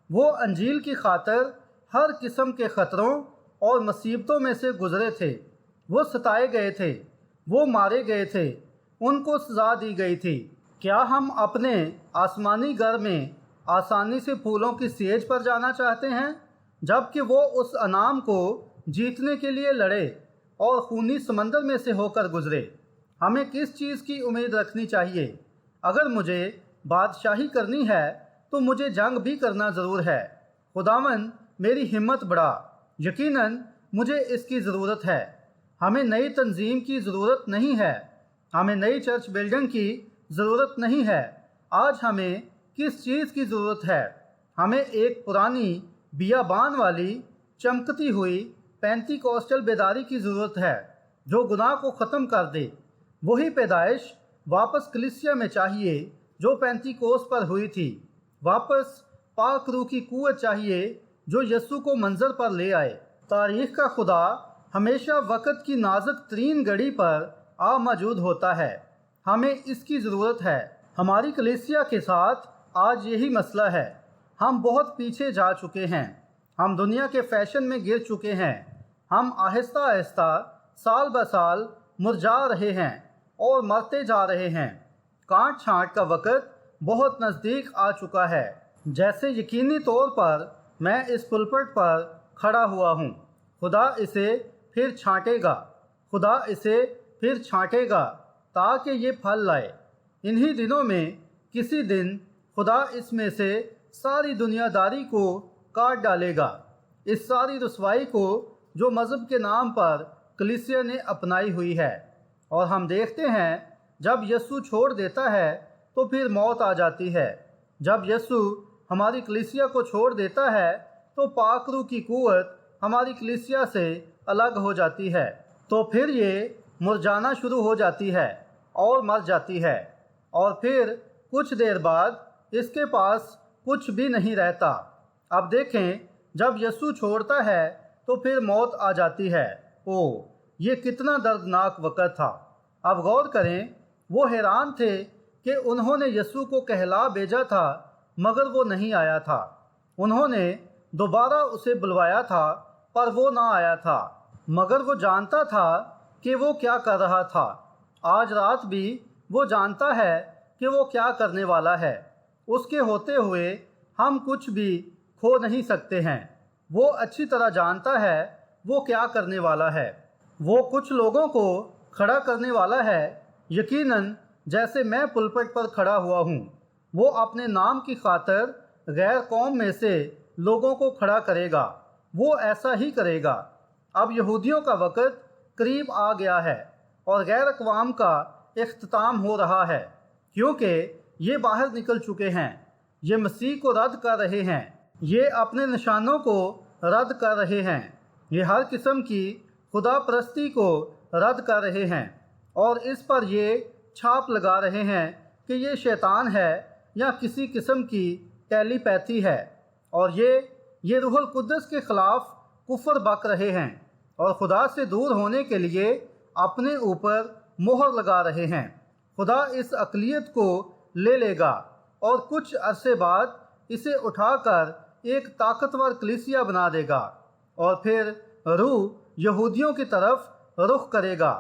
وہ انجیل کی خاطر ہر قسم کے خطروں اور مصیبتوں میں سے گزرے تھے۔ وہ ستائے گئے تھے، وہ مارے گئے تھے، ان کو سزا دی گئی تھی۔ کیا ہم اپنے آسمانی گھر میں آسانی سے پھولوں کی سیج پر جانا چاہتے ہیں، جبکہ وہ اس انعام کو جیتنے کے لیے لڑے اور خونی سمندر میں سے ہو کر گزرے؟ ہمیں کس چیز کی امید رکھنی چاہیے؟ اگر مجھے بادشاہی کرنی ہے تو مجھے جنگ بھی کرنا ضرور ہے۔ خداوند میری ہمت بڑھا، یقیناً مجھے اس کی ضرورت ہے۔ ہمیں نئی تنظیم کی ضرورت نہیں ہے، ہمیں نئی چرچ بلڈنگ کی ضرورت نہیں ہے۔ آج ہمیں کس چیز کی ضرورت ہے؟ ہمیں ایک پرانی بیابان والی چمکتی ہوئی پینتیکوسٹل بیداری کی ضرورت ہے جو گناہ کو ختم کر دے۔ وہی پیدائش واپس کلیسیا میں چاہیے جو پینتیکوس پر ہوئی تھی۔ واپس پاک روح کی قوت چاہیے جو یسوع کو منظر پر لے آئے۔ تاریخ کا خدا ہمیشہ وقت کی نازک ترین گھڑی پر موجود ہوتا ہے۔ ہمیں اس کی ضرورت ہے۔ ہماری کلیسیا کے ساتھ آج یہی مسئلہ ہے۔ ہم بہت پیچھے جا چکے ہیں، ہم دنیا کے فیشن میں گر چکے ہیں، ہم آہستہ آہستہ سال بہ سال مرجھا رہے ہیں اور مرتے جا رہے ہیں۔ کانٹ چھانٹ کا وقت بہت نزدیک آ چکا ہے۔ جیسے یقینی طور پر میں اس پلپٹ پر کھڑا ہوا ہوں، خدا اسے پھر چھانٹے گا، خدا اسے پھر چھانٹے گا تاکہ یہ پھل لائے۔ انہی دنوں میں کسی دن خدا اس میں سے ساری دنیا داری کو کاٹ ڈالے گا، اس ساری رسوائی کو جو مذہب کے نام پر کلیسیا نے اپنائی ہوئی ہے۔ اور ہم دیکھتے ہیں جب یسوع چھوڑ دیتا ہے تو پھر موت آ جاتی ہے۔ جب یسوع ہماری کلیسیا کو چھوڑ دیتا ہے تو پاک روح کی قوت ہماری کلیسیا سے الگ ہو جاتی ہے، تو پھر یہ مرجھانا شروع ہو جاتی ہے اور مر جاتی ہے، اور پھر کچھ دیر بعد اس کے پاس کچھ بھی نہیں رہتا۔ اب دیکھیں جب یسوع چھوڑتا ہے تو پھر موت آ جاتی ہے۔ یہ کتنا دردناک وقت تھا۔ اب غور کریں، وہ حیران تھے کہ انہوں نے یسوع کو کہلا بھیجا تھا مگر وہ نہیں آیا تھا۔ انہوں نے دوبارہ اسے بلوایا تھا پر وہ نہ آیا تھا۔ مگر وہ جانتا تھا کہ وہ کیا کر رہا تھا۔ آج رات بھی وہ جانتا ہے کہ وہ کیا کرنے والا ہے۔ اس کے ہوتے ہوئے ہم کچھ بھی کھو نہیں سکتے ہیں۔ وہ اچھی طرح جانتا ہے وہ کیا کرنے والا ہے۔ وہ کچھ لوگوں کو کھڑا کرنے والا ہے، یقیناً جیسے میں پلپٹ پر کھڑا ہوا ہوں۔ وہ اپنے نام کی خاطر غیر قوم میں سے لوگوں کو کھڑا کرے گا۔ وہ ایسا ہی کرے گا۔ اب یہودیوں کا وقت قریب آ گیا ہے اور غیر اقوام کا اختتام ہو رہا ہے، کیونکہ یہ باہر نکل چکے ہیں۔ یہ مسیح کو رد کر رہے ہیں، یہ اپنے نشانوں کو رد کر رہے ہیں، یہ ہر قسم کی خدا پرستی کو رد کر رہے ہیں، اور اس پر یہ چھاپ لگا رہے ہیں کہ یہ شیطان ہے یا کسی قسم کی ٹیلی پیتھی ہے، اور یہ روح القدس کے خلاف کفر بک رہے ہیں اور خدا سے دور ہونے کے لیے اپنے اوپر مہر لگا رہے ہیں۔ خدا اس اقلیت کو لے لے گا اور کچھ عرصے بعد اسے اٹھا کر ایک طاقتور کلیسیا بنا دے گا، اور پھر روح یہودیوں کی طرف رخ کرے گا،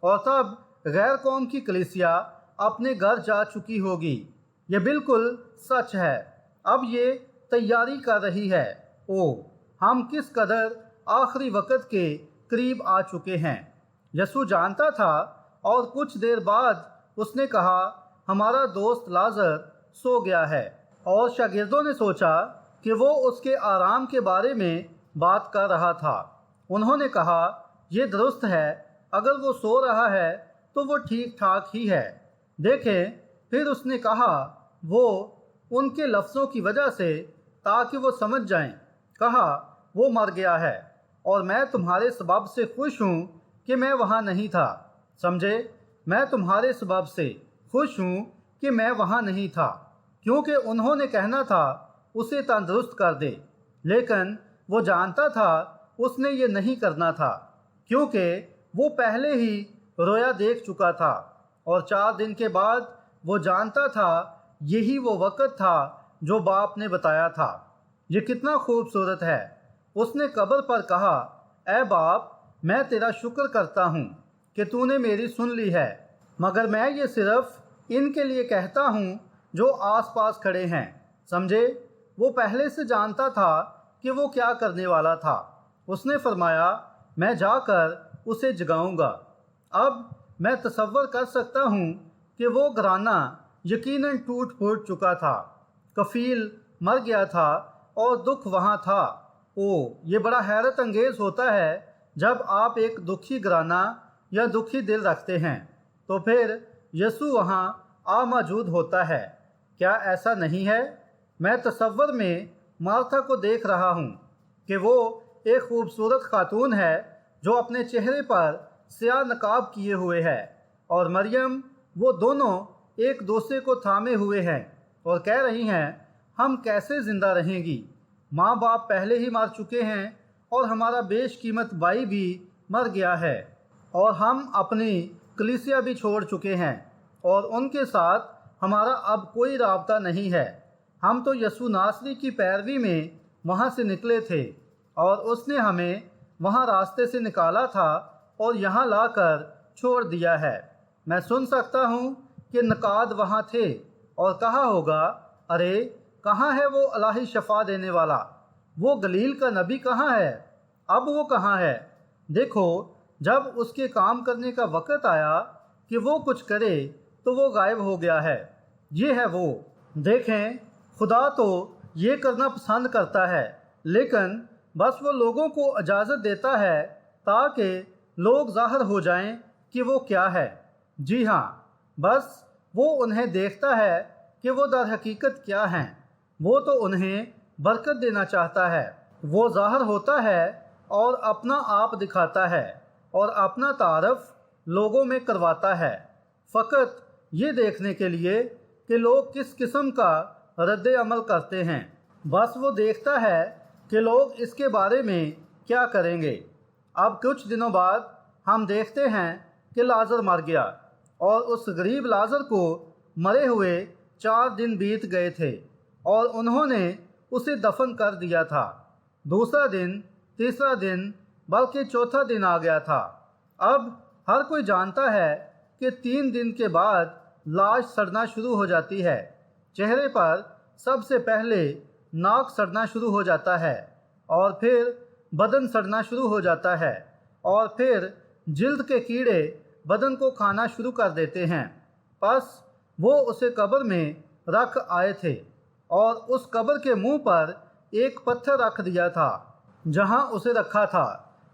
اور تب غیر قوم کی کلیسیا اپنے گھر جا چکی ہوگی۔ یہ بالکل سچ ہے۔ اب یہ تیاری کر رہی ہے۔ ہم کس قدر آخری وقت کے قریب آ چکے ہیں۔ یسوع جانتا تھا، اور کچھ دیر بعد اس نے کہا، ہمارا دوست لازر سو گیا ہے۔ اور شاگردوں نے سوچا کہ وہ اس کے آرام کے بارے میں بات کر رہا تھا۔ انہوں نے کہا، یہ درست ہے، اگر وہ سو رہا ہے تو وہ ٹھیک ٹھاک ہی ہے۔ دیکھیں، پھر اس نے کہا، وہ ان کے لفظوں کی وجہ سے تاکہ وہ سمجھ جائیں، کہا، وہ مر گیا ہے، اور میں تمہارے سبب سے خوش ہوں کہ میں وہاں نہیں تھا۔ سمجھے؟ میں تمہارے سبب سے خوش ہوں کہ میں وہاں نہیں تھا، کیونکہ انہوں نے کہنا تھا اسے تندرست کر دے، لیکن وہ جانتا تھا اس نے یہ نہیں کرنا تھا، کیونکہ وہ پہلے ہی رویا دیکھ چکا تھا، اور 4 دن کے بعد وہ جانتا تھا یہی وہ وقت تھا جو باپ نے بتایا تھا۔ یہ کتنا خوبصورت ہے۔ اس نے قبر پر کہا، اے باپ، میں تیرا شکر کرتا ہوں کہ تو نے میری سن لی ہے، مگر میں یہ صرف ان کے لیے کہتا ہوں جو آس پاس کھڑے ہیں۔ سمجھے؟ وہ پہلے سے جانتا تھا کہ وہ کیا کرنے والا تھا۔ اس نے فرمایا، میں جا کر اسے جگاؤں گا۔ اب میں تصور کر سکتا ہوں کہ وہ گھرانہ یقیناً ٹوٹ پھوٹ چکا تھا، کفیل مر گیا تھا، اور دکھ وہاں تھا۔ یہ بڑا حیرت انگیز ہوتا ہے جب آپ ایک دکھی گھرانہ یا دکھی دل رکھتے ہیں تو پھر یسوع وہاں موجود ہوتا ہے۔ کیا ایسا نہیں ہے؟ میں تصور میں مارتھا کو دیکھ رہا ہوں کہ وہ ایک خوبصورت خاتون ہے جو اپنے چہرے پر سیاہ نقاب کیے ہوئے ہے، اور مریم، وہ دونوں ایک دوسرے کو تھامے ہوئے ہیں اور کہہ رہی ہیں، ہم کیسے زندہ رہیں گی؟ ماں باپ پہلے ہی مر چکے ہیں، اور ہمارا بیش قیمت بھائی بھی مر گیا ہے، اور ہم اپنی کلیسیا بھی چھوڑ چکے ہیں، اور ان کے ساتھ ہمارا اب کوئی رابطہ نہیں ہے۔ ہم تو یسوع ناصری کی پیروی میں وہاں سے نکلے تھے، اور اس نے ہمیں وہاں راستے سے نکالا تھا اور یہاں لا کر چھوڑ دیا ہے۔ میں سن سکتا ہوں کہ نقاد وہاں تھے اور کہا ہوگا، ارے کہاں ہے وہ الہی شفا دینے والا؟ وہ گلیل کا نبی کہاں ہے؟ اب وہ کہاں ہے؟ دیکھو، جب اس کے کام کرنے کا وقت آیا کہ وہ کچھ کرے تو وہ غائب ہو گیا ہے۔ یہ ہے وہ۔ دیکھیں، خدا تو یہ کرنا پسند کرتا ہے، لیکن بس وہ لوگوں کو اجازت دیتا ہے تاکہ لوگ ظاہر ہو جائیں کہ وہ کیا ہے۔ جی ہاں، بس وہ انہیں دیکھتا ہے کہ وہ در حقیقت کیا ہیں۔ وہ تو انہیں برکت دینا چاہتا ہے۔ وہ ظاہر ہوتا ہے اور اپنا آپ دکھاتا ہے اور اپنا تعارف لوگوں میں کرواتا ہے، فقط یہ دیکھنے کے لیے کہ لوگ کس قسم کا رد عمل کرتے ہیں۔ بس وہ دیکھتا ہے کہ لوگ اس کے بارے میں کیا کریں گے۔ اب کچھ دنوں بعد ہم دیکھتے ہیں کہ لازر مر گیا، اور اس غریب لازر کو مرے ہوئے 4 دن بیت گئے تھے، اور انہوں نے اسے دفن کر دیا تھا۔ دوسرا دن، تیسرا دن، بلکہ چوتھا دن آ گیا تھا۔ اب ہر کوئی جانتا ہے کہ 3 دن کے بعد لاش سڑنا شروع ہو جاتی ہے۔ چہرے پر سب سے پہلے ناک سڑنا شروع ہو جاتا ہے، اور پھر بدن سڑنا شروع ہو جاتا ہے، اور پھر جلد کے کیڑے بدن کو کھانا شروع کر دیتے ہیں۔ پس وہ اسے قبر میں رکھ آئے تھے، اور اس قبر کے منہ پر ایک پتھر رکھ دیا تھا جہاں اسے رکھا تھا،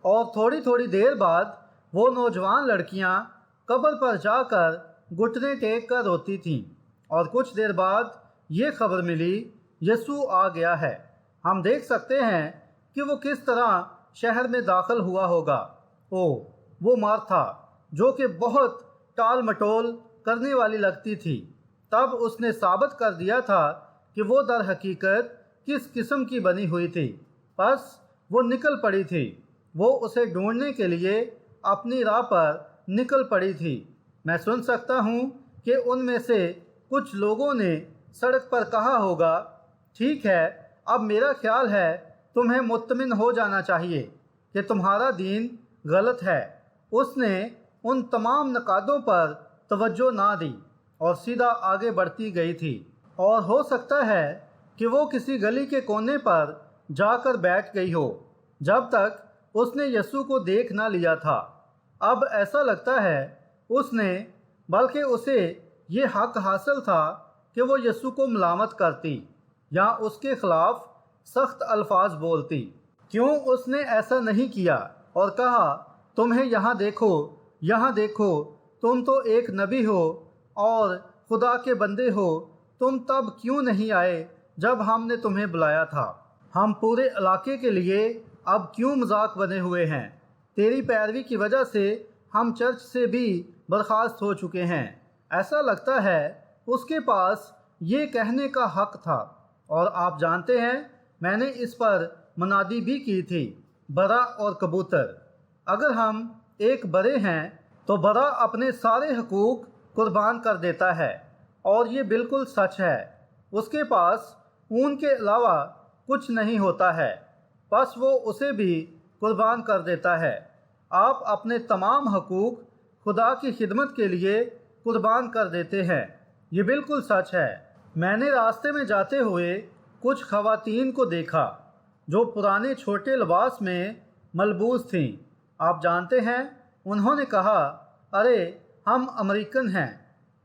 اور تھوڑی تھوڑی دیر بعد وہ نوجوان لڑکیاں قبر پر جا کر گھٹنے ٹیک کر روتی تھیں، اور کچھ دیر بعد یہ خبر ملی یسوع آ گیا ہے۔ ہم دیکھ سکتے ہیں کہ وہ کس طرح شہر میں داخل ہوا ہوگا۔ وہ مارتھا، جو کہ بہت ٹال مٹول کرنے والی لگتی تھی، تب اس نے ثابت کر دیا تھا کہ وہ در حقیقت کس قسم کی بنی ہوئی تھی۔ پس وہ نکل پڑی تھی، وہ اسے ڈھونڈنے کے لیے اپنی راہ پر نکل پڑی تھی۔ میں سن سکتا ہوں کہ ان میں سے کچھ لوگوں نے سڑک پر کہا ہوگا، ٹھیک ہے، اب میرا خیال ہے تمہیں مطمئن ہو جانا چاہیے کہ تمہارا دین غلط ہے۔ اس نے ان تمام نقادوں پر توجہ نہ دی اور سیدھا آگے بڑھتی گئی تھی، اور ہو سکتا ہے کہ وہ کسی گلی کے کونے پر جا کر بیٹھ گئی ہو جب تک اس نے یسوع کو دیکھ نہ لیا تھا۔ اب ایسا لگتا ہے اس نے، بلکہ اسے یہ حق حاصل تھا کہ وہ یسوع کو ملامت کرتی یا اس کے خلاف سخت الفاظ بولتی۔ کیوں اس نے ایسا نہیں کیا اور کہا، تمہیں یہاں دیکھو، تم تو ایک نبی ہو اور خدا کے بندے ہو، تم تب کیوں نہیں آئے جب ہم نے تمہیں بلایا تھا؟ ہم پورے علاقے کے لیے اب کیوں مذاق بنے ہوئے ہیں؟ تیری پیروی کی وجہ سے ہم چرچ سے بھی برخاست ہو چکے ہیں۔ ایسا لگتا ہے اس کے پاس یہ کہنے کا حق تھا، اور آپ جانتے ہیں میں نے اس پر منادی بھی کی تھی، برا اور کبوتر۔ اگر ہم ایک برے ہیں تو برا اپنے سارے حقوق قربان کر دیتا ہے، اور یہ بالکل سچ ہے۔ اس کے پاس اون کے علاوہ کچھ نہیں ہوتا ہے، بس وہ اسے بھی قربان کر دیتا ہے۔ آپ اپنے تمام حقوق خدا کی خدمت کے لیے قربان کر دیتے ہیں، یہ بالکل سچ ہے۔ میں نے راستے میں جاتے ہوئے کچھ خواتین کو دیکھا جو پرانے چھوٹے لباس میں ملبوس تھیں۔ آپ جانتے ہیں انہوں نے کہا، ارے ہم امریکن ہیں،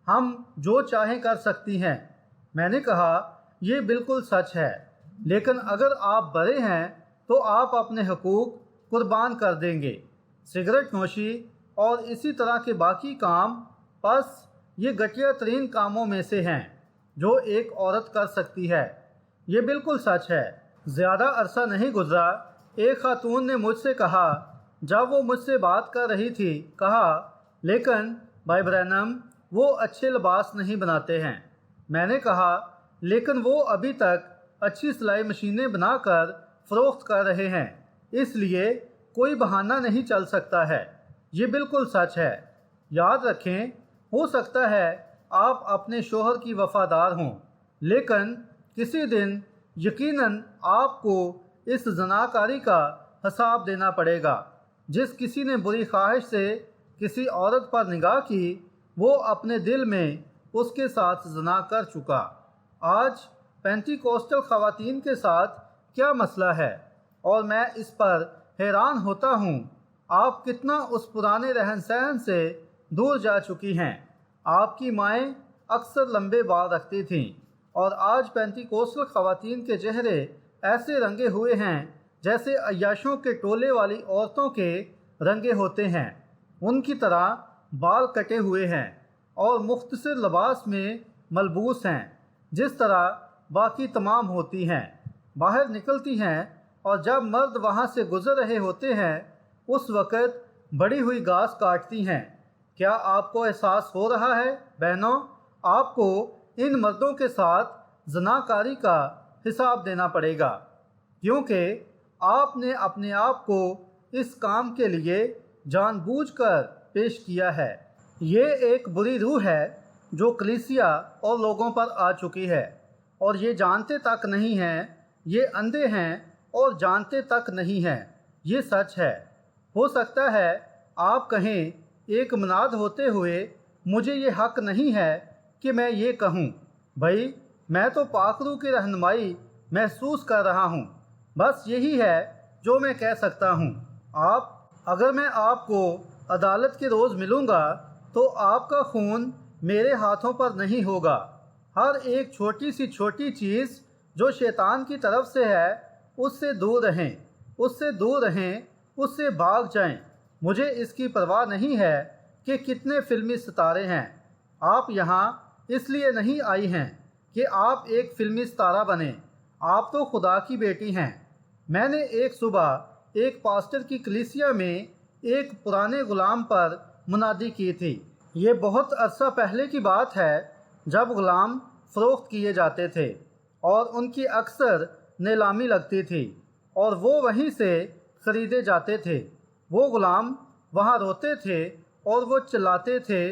ہم جو چاہیں کر سکتی ہیں۔ میں نے کہا، یہ بالکل سچ ہے، لیکن اگر آپ برے ہیں تو آپ اپنے حقوق قربان کر دیں گے، سگریٹ نوشی اور اسی طرح کے باقی کام۔ پس یہ گھٹیا ترین کاموں میں سے ہیں جو ایک عورت کر سکتی ہے۔ یہ بالکل سچ ہے۔ زیادہ عرصہ نہیں گزرا، ایک خاتون نے مجھ سے کہا جب وہ مجھ سے بات کر رہی تھی، کہا، لیکن بھائی برینم وہ اچھے لباس نہیں بناتے ہیں۔ میں نے کہا، لیکن وہ ابھی تک اچھی سلائی مشینیں بنا کر فروخت کر رہے ہیں، اس لیے کوئی بہانہ نہیں چل سکتا ہے۔ یہ بالکل سچ ہے۔ یاد رکھیں، ہو سکتا ہے آپ اپنے شوہر کی وفادار ہوں، لیکن کسی دن یقیناً آپ کو اس زناکاری کا حساب دینا پڑے گا۔ جس کسی نے بری خواہش سے کسی عورت پر نگاہ کی، وہ اپنے دل میں اس کے ساتھ زنا کر چکا۔ آج پینتی کوسٹل خواتین کے ساتھ کیا مسئلہ ہے، اور میں اس پر حیران ہوتا ہوں آپ کتنا اس پرانے رہن سہن سے دور جا چکی ہیں۔ آپ کی مائیں اکثر لمبے بال رکھتی تھیں، اور آج پینتی کوسٹل خواتین کے چہرے ایسے رنگے ہوئے ہیں جیسے عیاشوں کے ٹولے والی عورتوں کے رنگے ہوتے ہیں۔ ان کی طرح بال کٹے ہوئے ہیں اور مختصر لباس میں ملبوس ہیں، جس طرح باقی تمام ہوتی ہیں۔ باہر نکلتی ہیں، اور جب مرد وہاں سے گزر رہے ہوتے ہیں اس وقت بڑی ہوئی گھاس کاٹتی ہیں۔ کیا آپ کو احساس ہو رہا ہے بہنوں؟ آپ کو ان مردوں کے ساتھ زناکاری کا حساب دینا پڑے گا، کیونکہ آپ نے اپنے آپ کو اس کام کے لیے جان بوجھ کر پیش کیا ہے۔ یہ ایک بری روح ہے جو کلیسیا اور لوگوں پر آ چکی ہے، اور یہ جانتے تک نہیں ہیں، یہ اندھے ہیں اور جانتے تک نہیں ہیں۔ یہ سچ ہے۔ ہو سکتا ہے آپ کہیں ایک مناد ہوتے ہوئے مجھے یہ حق نہیں ہے کہ میں یہ کہوں، بھائی میں تو پاک روح کی رہنمائی محسوس کر رہا ہوں، بس یہی ہے جو میں کہہ سکتا ہوں۔ اگر میں آپ کو عدالت کے روز ملوں گا تو آپ کا خون میرے ہاتھوں پر نہیں ہوگا۔ ہر ایک چھوٹی سی چھوٹی چیز جو شیطان کی طرف سے ہے اس سے دور رہیں، اس سے دور رہیں، اس سے بھاگ جائیں۔ مجھے اس کی پرواہ نہیں ہے کہ کتنے فلمی ستارے ہیں۔ آپ یہاں اس لیے نہیں آئی ہیں کہ آپ ایک فلمی ستارہ بنیں، آپ تو خدا کی بیٹی ہیں۔ میں نے ایک صبح ایک پاسٹر کی کلیسیا میں ایک پرانے غلام پر منادی کی تھی۔ یہ بہت عرصہ پہلے کی بات ہے جب غلام فروخت کیے جاتے تھے اور ان کی اکثر نیلامی لگتی تھی اور وہ وہیں سے خریدے جاتے تھے۔ وہ غلام وہاں روتے تھے اور وہ چلاتے تھے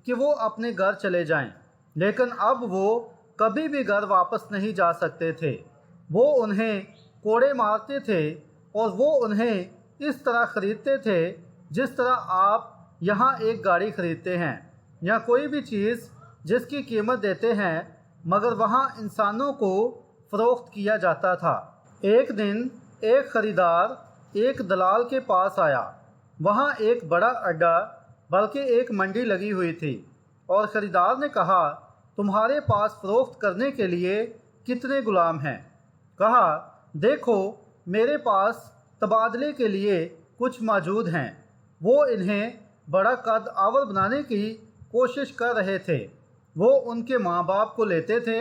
کہ وہ اپنے گھر چلے جائیں، لیکن اب وہ کبھی بھی گھر واپس نہیں جا سکتے تھے۔ وہ انہیں کوڑے مارتے تھے اور وہ انہیں اس طرح خریدتے تھے جس طرح آپ یہاں ایک گاڑی خریدتے ہیں یا کوئی بھی چیز جس کی قیمت دیتے ہیں، مگر وہاں انسانوں کو فروخت کیا جاتا تھا۔ ایک دن ایک خریدار ایک دلال کے پاس آیا۔ وہاں ایک بڑا اڈا بلکہ ایک منڈی لگی ہوئی تھی اور خریدار نے کہا، تمہارے پاس فروخت کرنے کے لیے کتنے غلام ہیں؟ کہا، دیکھو میرے پاس تبادلے کے لیے کچھ موجود ہیں۔ وہ انہیں بڑا قد آور بنانے کی کوشش کر رہے تھے۔ وہ ان کے ماں باپ کو لیتے تھے۔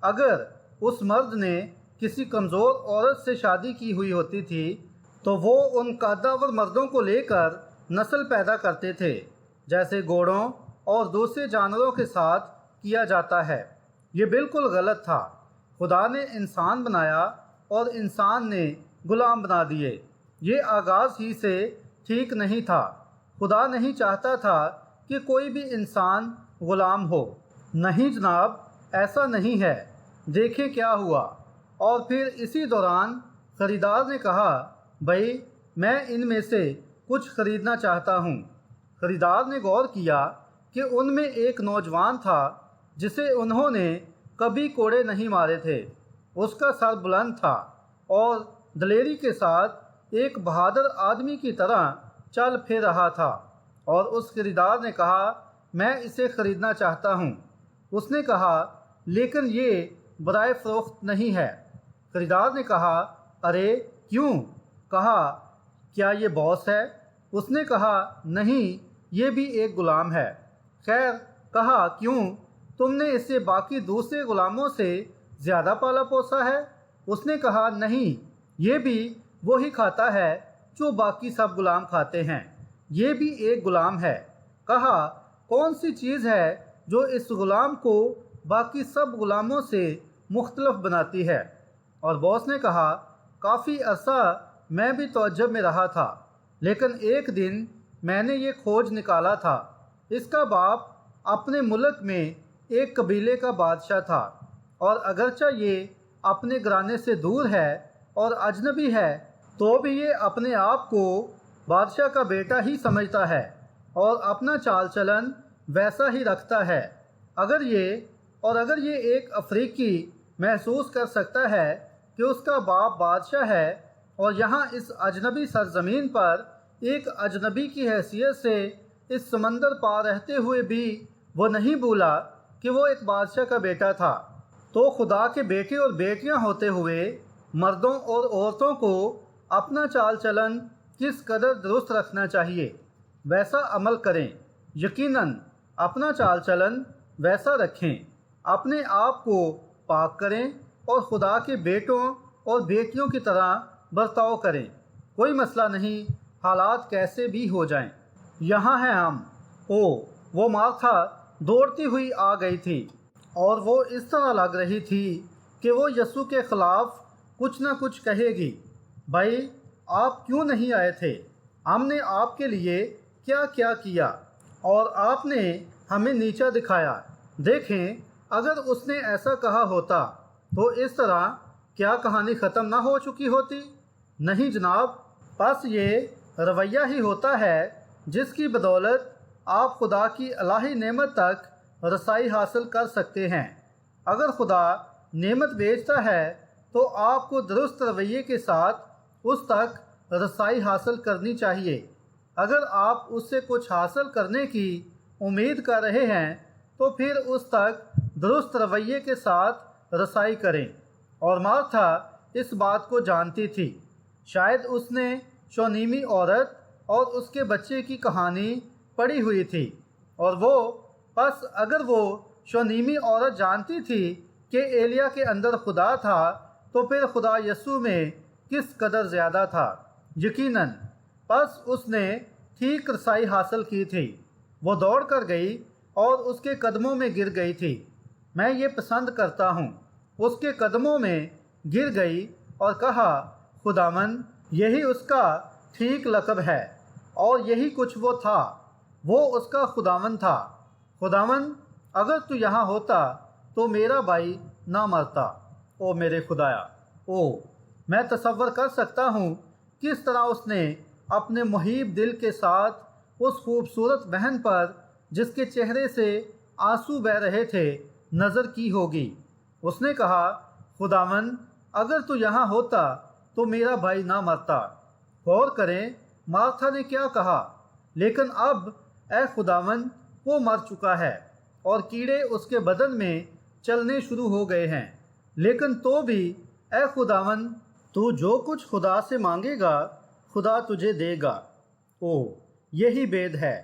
اگر اس مرد نے کسی کمزور عورت سے شادی کی ہوئی ہوتی تھی تو وہ ان قد آور مردوں کو لے کر نسل پیدا کرتے تھے، جیسے گھوڑوں اور دوسرے جانوروں کے ساتھ کیا جاتا ہے۔ یہ بالکل غلط تھا۔ خدا نے انسان بنایا اور انسان نے غلام بنا دیے۔ یہ آغاز ہی سے ٹھیک نہیں تھا۔ خدا نہیں چاہتا تھا کہ کوئی بھی انسان غلام ہو۔ نہیں جناب، ایسا نہیں ہے۔ دیکھیں کیا ہوا۔ اور پھر اسی دوران خریدار نے کہا، بھائی میں ان میں سے کچھ خریدنا چاہتا ہوں۔ خریدار نے غور کیا کہ ان میں ایک نوجوان تھا جسے انہوں نے کبھی کوڑے نہیں مارے تھے۔ اس کا سر بلند تھا اور دلیری کے ساتھ ایک بہادر آدمی کی طرح چل پھر رہا تھا، اور اس خریدار نے کہا، میں اسے خریدنا چاہتا ہوں۔ اس نے کہا، لیکن یہ برائے فروخت نہیں ہے۔ خریدار نے کہا، ارے کیوں؟ کہا، کیا یہ باس ہے؟ اس نے کہا، نہیں، یہ بھی ایک غلام ہے۔ خیر، کہا، کیوں؟ تم نے اسے باقی دوسرے غلاموں سے زیادہ پالا پوسا ہے؟ اس نے کہا، نہیں، یہ بھی وہی کھاتا ہے جو باقی سب غلام کھاتے ہیں۔ یہ بھی ایک غلام ہے۔ کہا، کون سی چیز ہے جو اس غلام کو باقی سب غلاموں سے مختلف بناتی ہے؟ اور باس نے کہا، کافی عرصہ میں بھی تعجب میں رہا تھا، لیکن ایک دن میں نے یہ کھوج نکالا تھا۔ اس کا باپ اپنے ملک میں ایک قبیلے کا بادشاہ تھا، اور اگرچہ یہ اپنے گھرانے سے دور ہے اور اجنبی ہے تو بھی یہ اپنے آپ کو بادشاہ کا بیٹا ہی سمجھتا ہے اور اپنا چال چلن ویسا ہی رکھتا ہے۔ اگر یہ ایک افریقی محسوس کر سکتا ہے کہ اس کا باپ بادشاہ ہے اور یہاں اس اجنبی سرزمین پر ایک اجنبی کی حیثیت سے اس سمندر پار رہتے ہوئے بھی وہ نہیں بھولا کہ وہ ایک بادشاہ کا بیٹا تھا، تو خدا کے بیٹے اور بیٹیاں ہوتے ہوئے مردوں اور عورتوں کو اپنا چال چلن کس قدر درست رکھنا چاہیے، ویسا عمل کریں۔ یقیناً اپنا چال چلن ویسا رکھیں، اپنے آپ کو پاک کریں اور خدا کے بیٹوں اور بیٹیوں کی طرح برتاؤ کریں۔ کوئی مسئلہ نہیں، حالات کیسے بھی ہو جائیں۔ یہاں ہیں ہم۔ وہ مارتھا دوڑتی ہوئی آ گئی تھی اور وہ اس طرح لگ رہی تھی کہ وہ یسوع کے خلاف کچھ نہ کچھ کہے گی۔ بھائی آپ کیوں نہیں آئے تھے؟ ہم نے آپ کے لیے کیا کیا کیا اور آپ نے ہمیں نیچا دکھایا۔ دیکھیں، اگر اس نے ایسا کہا ہوتا تو اس طرح کیا کہانی ختم نہ ہو چکی ہوتی؟ نہیں جناب، بس یہ رویہ ہی ہوتا ہے جس کی بدولت آپ خدا کی الہی نعمت تک رسائی حاصل کر سکتے ہیں۔ اگر خدا نعمت بھیجتا ہے تو آپ کو درست رویے کے ساتھ اس تک رسائی حاصل کرنی چاہیے۔ اگر آپ اس سے کچھ حاصل کرنے کی امید کر رہے ہیں تو پھر اس تک درست رویے کے ساتھ رسائی کریں۔ اور مارتھا اس بات کو جانتی تھی۔ شاید اس نے شونیمی عورت اور اس کے بچے کی کہانی پڑھی ہوئی تھی، اور پس اگر وہ شونیمی عورت جانتی تھی کہ ایلیا کے اندر خدا تھا تو پھر خدا یسوع میں کس قدر زیادہ تھا۔ یقیناً پس اس نے ٹھیک رسائی حاصل کی تھی۔ وہ دوڑ کر گئی اور اس کے قدموں میں گر گئی تھی۔ میں یہ پسند کرتا ہوں۔ اس کے قدموں میں گر گئی اور کہا، خداوند، یہی اس کا ٹھیک لقب ہے، اور یہی کچھ وہ تھا۔ وہ اس کا خداوند تھا۔ خداوند، اگر تو یہاں ہوتا تو میرا بھائی نہ مرتا۔ او میرے خدایا، میں تصور کر سکتا ہوں کس طرح اس نے اپنے محیب دل کے ساتھ اس خوبصورت بہن پر، جس کے چہرے سے آنسو بہہ رہے تھے، نظر کی ہوگی۔ اس نے کہا، خداوند، اگر تو یہاں ہوتا تو میرا بھائی نہ مرتا۔ غور کریں مارتھا نے کیا کہا، لیکن اب اے خداوند وہ مر چکا ہے اور کیڑے اس کے بدن میں چلنے شروع ہو گئے ہیں، لیکن تو بھی اے خداوند، تو جو کچھ خدا سے مانگے گا خدا تجھے دے گا۔ یہی بید ہے۔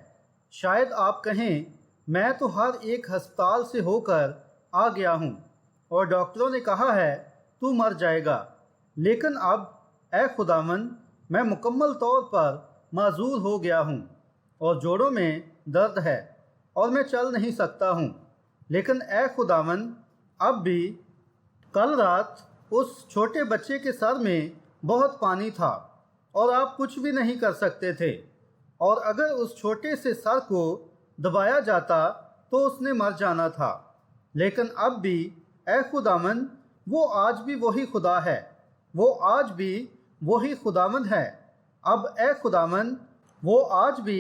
شاید آپ کہیں، میں تو ہر ایک ہسپتال سے ہو کر آ گیا ہوں اور ڈاکٹروں نے کہا ہے تو مر جائے گا، لیکن اب اے خداوند میں مکمل طور پر معذور ہو گیا ہوں اور جوڑوں میں درد ہے اور میں چل نہیں سکتا ہوں۔ لیکن اے خداوند، اب بھی کل رات اس چھوٹے بچے کے سر میں بہت پانی تھا اور آپ کچھ بھی نہیں کر سکتے تھے، اور اگر اس چھوٹے سے سر کو دبایا جاتا تو اس نے مر جانا تھا۔ لیکن اب بھی اے خداوند وہ آج بھی وہی خدا ہے، وہ آج بھی وہی خداوند ہے۔ اب اے خداوند وہ آج بھی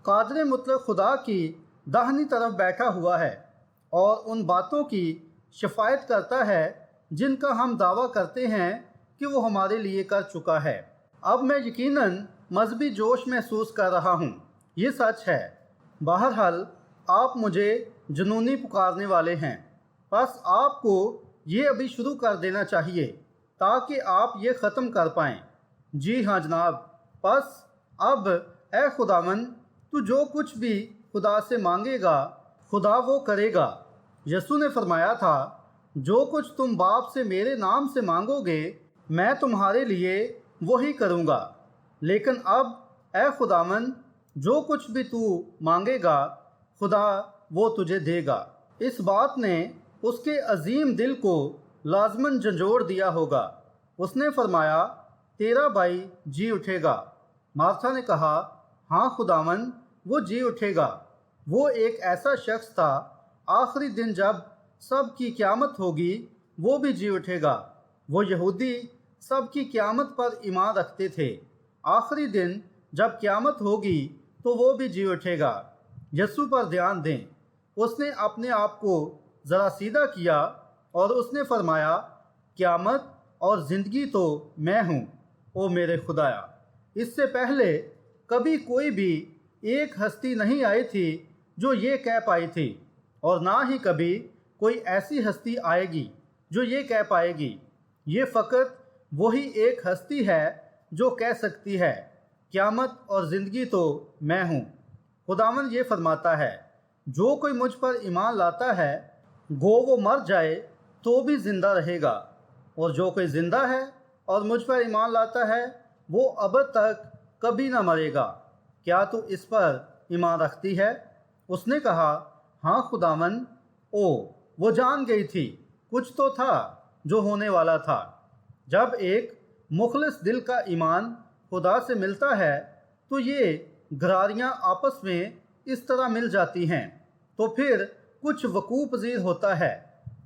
قادر مطلق خدا کی داہنی طرف بیٹھا ہوا ہے اور ان باتوں کی شفاعت کرتا ہے جن کا ہم دعویٰ کرتے ہیں کہ وہ ہمارے لیے کر چکا ہے۔ اب میں یقیناً مذہبی جوش محسوس کر رہا ہوں، یہ سچ ہے۔ بہرحال آپ مجھے جنونی پکارنے والے ہیں، بس آپ کو یہ ابھی شروع کر دینا چاہیے تاکہ آپ یہ ختم کر پائیں۔ جی ہاں جناب، بس اب اے خداوند تو جو کچھ بھی خدا سے مانگے گا خدا وہ کرے گا۔ یسوع نے فرمایا تھا، جو کچھ تم باپ سے میرے نام سے مانگو گے میں تمہارے لیے وہی کروں گا۔ لیکن اب اے خداوند جو کچھ بھی تو مانگے گا خدا وہ تجھے دے گا۔ اس بات نے اس کے عظیم دل کو لازماً جھنجھوڑ دیا ہوگا۔ اس نے فرمایا، تیرا بھائی جی اٹھے گا۔ مارتھا نے کہا، ہاں خداوند وہ جی اٹھے گا۔ وہ ایک ایسا شخص تھا، آخری دن جب سب کی قیامت ہوگی وہ بھی جی اٹھے گا۔ وہ یہودی سب کی قیامت پر ایمان رکھتے تھے۔ آخری دن جب قیامت ہوگی تو وہ بھی جی اٹھے گا۔ یسوع پر دھیان دیں۔ اس نے اپنے آپ کو ذرا سیدھا کیا اور اس نے فرمایا، قیامت اور زندگی تو میں ہوں۔ او میرے خدایا، اس سے پہلے کبھی کوئی بھی ایک ہستی نہیں آئی تھی جو یہ کہہ پائی تھی، اور نہ ہی کبھی کوئی ایسی ہستی آئے گی جو یہ کہہ پائے گی۔ یہ فقط وہی ایک ہستی ہے جو کہہ سکتی ہے، قیامت اور زندگی تو میں ہوں۔ خداوند یہ فرماتا ہے، جو کوئی مجھ پر ایمان لاتا ہے گو وہ مر جائے تو بھی زندہ رہے گا، اور جو کوئی زندہ ہے اور مجھ پر ایمان لاتا ہے وہ ابد تک کبھی نہ مرے گا۔ کیا تو اس پر ایمان رکھتی ہے؟ اس نے کہا، ہاں خداوند۔ وہ جان گئی تھی کچھ تو تھا جو ہونے والا تھا۔ جب ایک مخلص دل کا ایمان خدا سے ملتا ہے تو یہ گراریاں آپس میں اس طرح مل جاتی ہیں تو پھر کچھ وقوع پذیر ہوتا ہے۔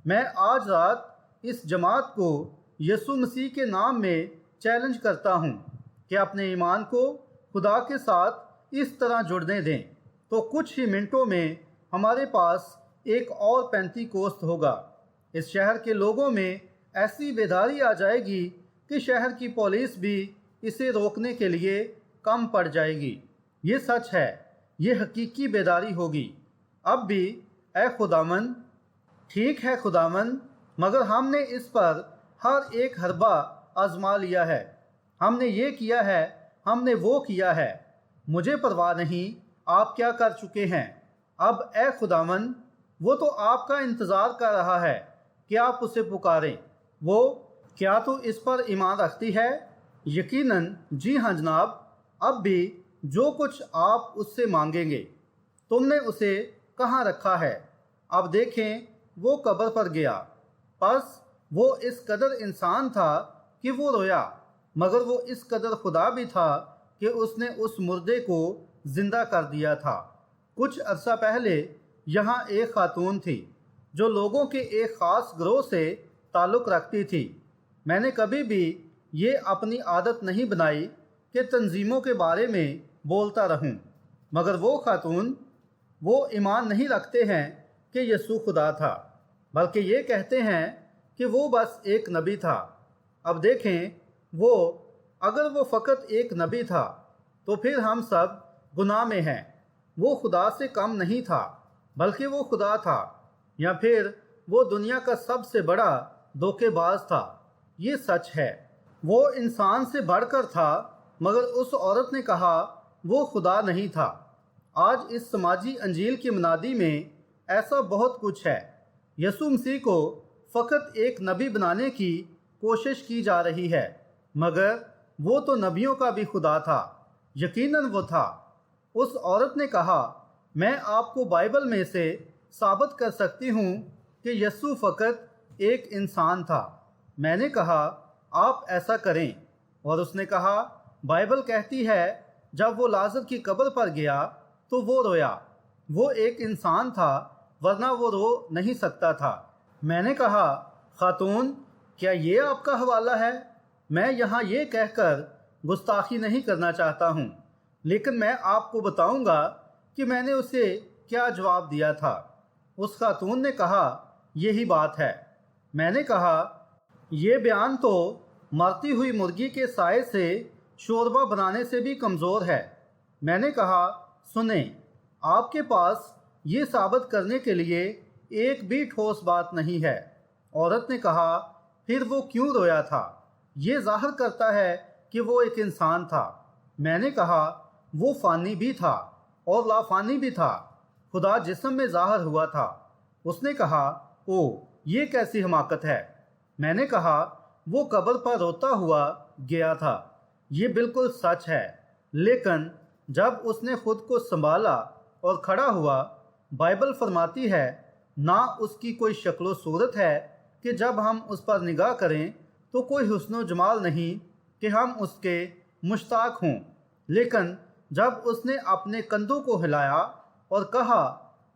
میں آج رات اس جماعت کو یسوع مسیح کے نام میں چیلنج کرتا ہوں کہ اپنے ایمان کو خدا کے ساتھ اس طرح جڑنے دیں تو کچھ ہی منٹوں میں ہمارے پاس ایک اور پینتی کوست ہوگا۔ اس شہر کے لوگوں میں ایسی بیداری آ جائے گی کہ شہر کی پولیس بھی اسے روکنے کے لیے کم پڑ جائے گی۔ یہ سچ ہے، یہ حقیقی بیداری ہوگی۔ اب بھی اے خداوند، ٹھیک ہے خداوند، مگر ہم نے اس پر ہر ایک حربہ آزما لیا ہے، ہم نے یہ کیا ہے، ہم نے وہ کیا ہے، مجھے پرواہ نہیں آپ کیا کر چکے ہیں۔ اب اے خداوند، وہ تو آپ کا انتظار کر رہا ہے کہ آپ اسے پکاریں۔ وہ کیا تو اس پر ایمان رکھتی ہے؟ یقیناً جی ہاں جناب، اب بھی جو کچھ آپ اس سے مانگیں گے۔ تم نے اسے کہاں رکھا ہے؟ اب دیکھیں وہ قبر پر گیا۔ پس وہ اس قدر انسان تھا کہ وہ رویا، مگر وہ اس قدر خدا بھی تھا کہ اس نے اس مردے کو زندہ کر دیا تھا۔ کچھ عرصہ پہلے یہاں ایک خاتون تھی جو لوگوں کے ایک خاص گروہ سے تعلق رکھتی تھی۔ میں نے کبھی بھی یہ اپنی عادت نہیں بنائی کہ تنظیموں کے بارے میں بولتا رہوں، مگر وہ خاتون، وہ ایمان نہیں رکھتے ہیں کہ یسوع خدا تھا، بلکہ یہ کہتے ہیں کہ وہ بس ایک نبی تھا۔ اب دیکھیں، اگر وہ فقط ایک نبی تھا تو پھر ہم سب گناہ میں ہیں۔ وہ خدا سے کم نہیں تھا، بلکہ وہ خدا تھا، یا پھر وہ دنیا کا سب سے بڑا دھوکے باز تھا۔ یہ سچ ہے، وہ انسان سے بڑھ کر تھا، مگر اس عورت نے کہا وہ خدا نہیں تھا۔ آج اس سماجی انجیل کی منادی میں ایسا بہت کچھ ہے۔ یسوع مسیح کو فقط ایک نبی بنانے کی کوشش کی جا رہی ہے، مگر وہ تو نبیوں کا بھی خدا تھا، یقیناً وہ تھا۔ اس عورت نے کہا، میں آپ کو بائبل میں سے ثابت کر سکتی ہوں کہ یسوع فقط ایک انسان تھا۔ میں نے کہا، آپ ایسا کریں، اور اس نے کہا، بائبل کہتی ہے جب وہ لازر کی قبر پر گیا تو وہ رویا۔ وہ ایک انسان تھا، ورنہ وہ رو نہیں سکتا تھا۔ میں نے کہا، خاتون، کیا یہ آپ کا حوالہ ہے؟ میں یہاں یہ کہہ کر گستاخی نہیں کرنا چاہتا ہوں، لیکن میں آپ کو بتاؤں گا کہ میں نے اسے کیا جواب دیا تھا۔ اس خاتون نے کہا، یہی بات ہے۔ میں نے کہا، یہ بیان تو مرتی ہوئی مرغی کے سائے سے شوربہ بنانے سے بھی کمزور ہے۔ میں نے کہا، سنیں، آپ کے پاس یہ ثابت کرنے کے لیے ایک بھی ٹھوس بات نہیں ہے۔ عورت نے کہا، پھر وہ کیوں رویا تھا؟ یہ ظاہر کرتا ہے کہ وہ ایک انسان تھا۔ میں نے کہا، وہ فانی بھی تھا اور لافانی بھی تھا، خدا جسم میں ظاہر ہوا تھا۔ اس نے کہا، او، یہ کیسی حماقت ہے؟ میں نے کہا، وہ قبر پر روتا ہوا گیا تھا۔ یہ بالکل سچ ہے، لیکن جب اس نے خود کو سنبھالا اور کھڑا ہوا، بائبل فرماتی ہے، نہ اس کی کوئی شکل و صورت ہے کہ جب ہم اس پر نگاہ کریں تو کوئی حسن و جمال نہیں کہ ہم اس کے مشتاق ہوں، لیکن جب اس نے اپنے کندھوں کو ہلایا اور کہا،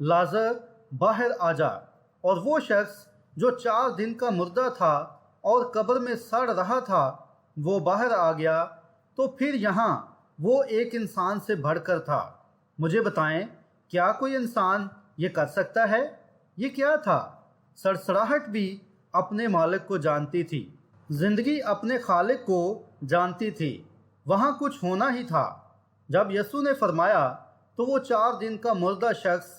لازر باہر آ جا، اور وہ شخص جو 4 دن کا مردہ تھا اور قبر میں سڑ رہا تھا وہ باہر آ گیا، تو پھر یہاں وہ ایک انسان سے بڑھ کر تھا۔ مجھے بتائیں، کیا کوئی انسان یہ کر سکتا ہے؟ یہ کیا تھا؟ سڑسڑاہٹ بھی اپنے مالک کو جانتی تھی، زندگی اپنے خالق کو جانتی تھی، وہاں کچھ ہونا ہی تھا۔ جب یسوع نے فرمایا تو وہ 4 دن کا مردہ شخص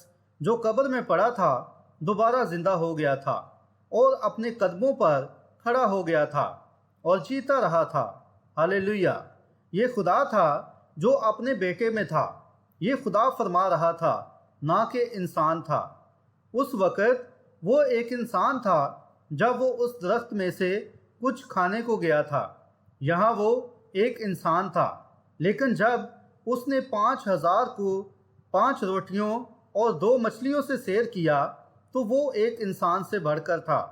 جو قبر میں پڑا تھا دوبارہ زندہ ہو گیا تھا اور اپنے قدموں پر کھڑا ہو گیا تھا اور جیتا رہا تھا۔ ہالےلویا! یہ خدا تھا جو اپنے بیٹے میں تھا۔ یہ خدا فرما رہا تھا، نہ کہ انسان تھا۔ اس وقت وہ ایک انسان تھا جب وہ اس درخت میں سے کچھ کھانے کو گیا تھا۔ یہاں وہ ایک انسان تھا، لیکن جب اس نے 5,000 کو 5 روٹیوں اور 2 مچھلیوں سے سیر کیا تو وہ ایک انسان سے بڑھ کر تھا۔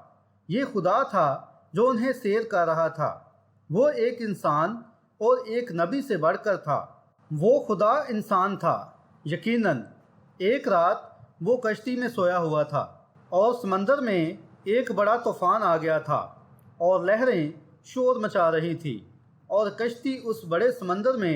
یہ خدا تھا جو انہیں سیر کر رہا تھا۔ وہ ایک انسان اور ایک نبی سے بڑھ کر تھا۔ وہ خدا انسان تھا۔ یقیناً ایک رات وہ کشتی میں سویا ہوا تھا اور سمندر میں ایک بڑا طوفان آ گیا تھا اور لہریں شور مچا رہی تھی اور کشتی اس بڑے سمندر میں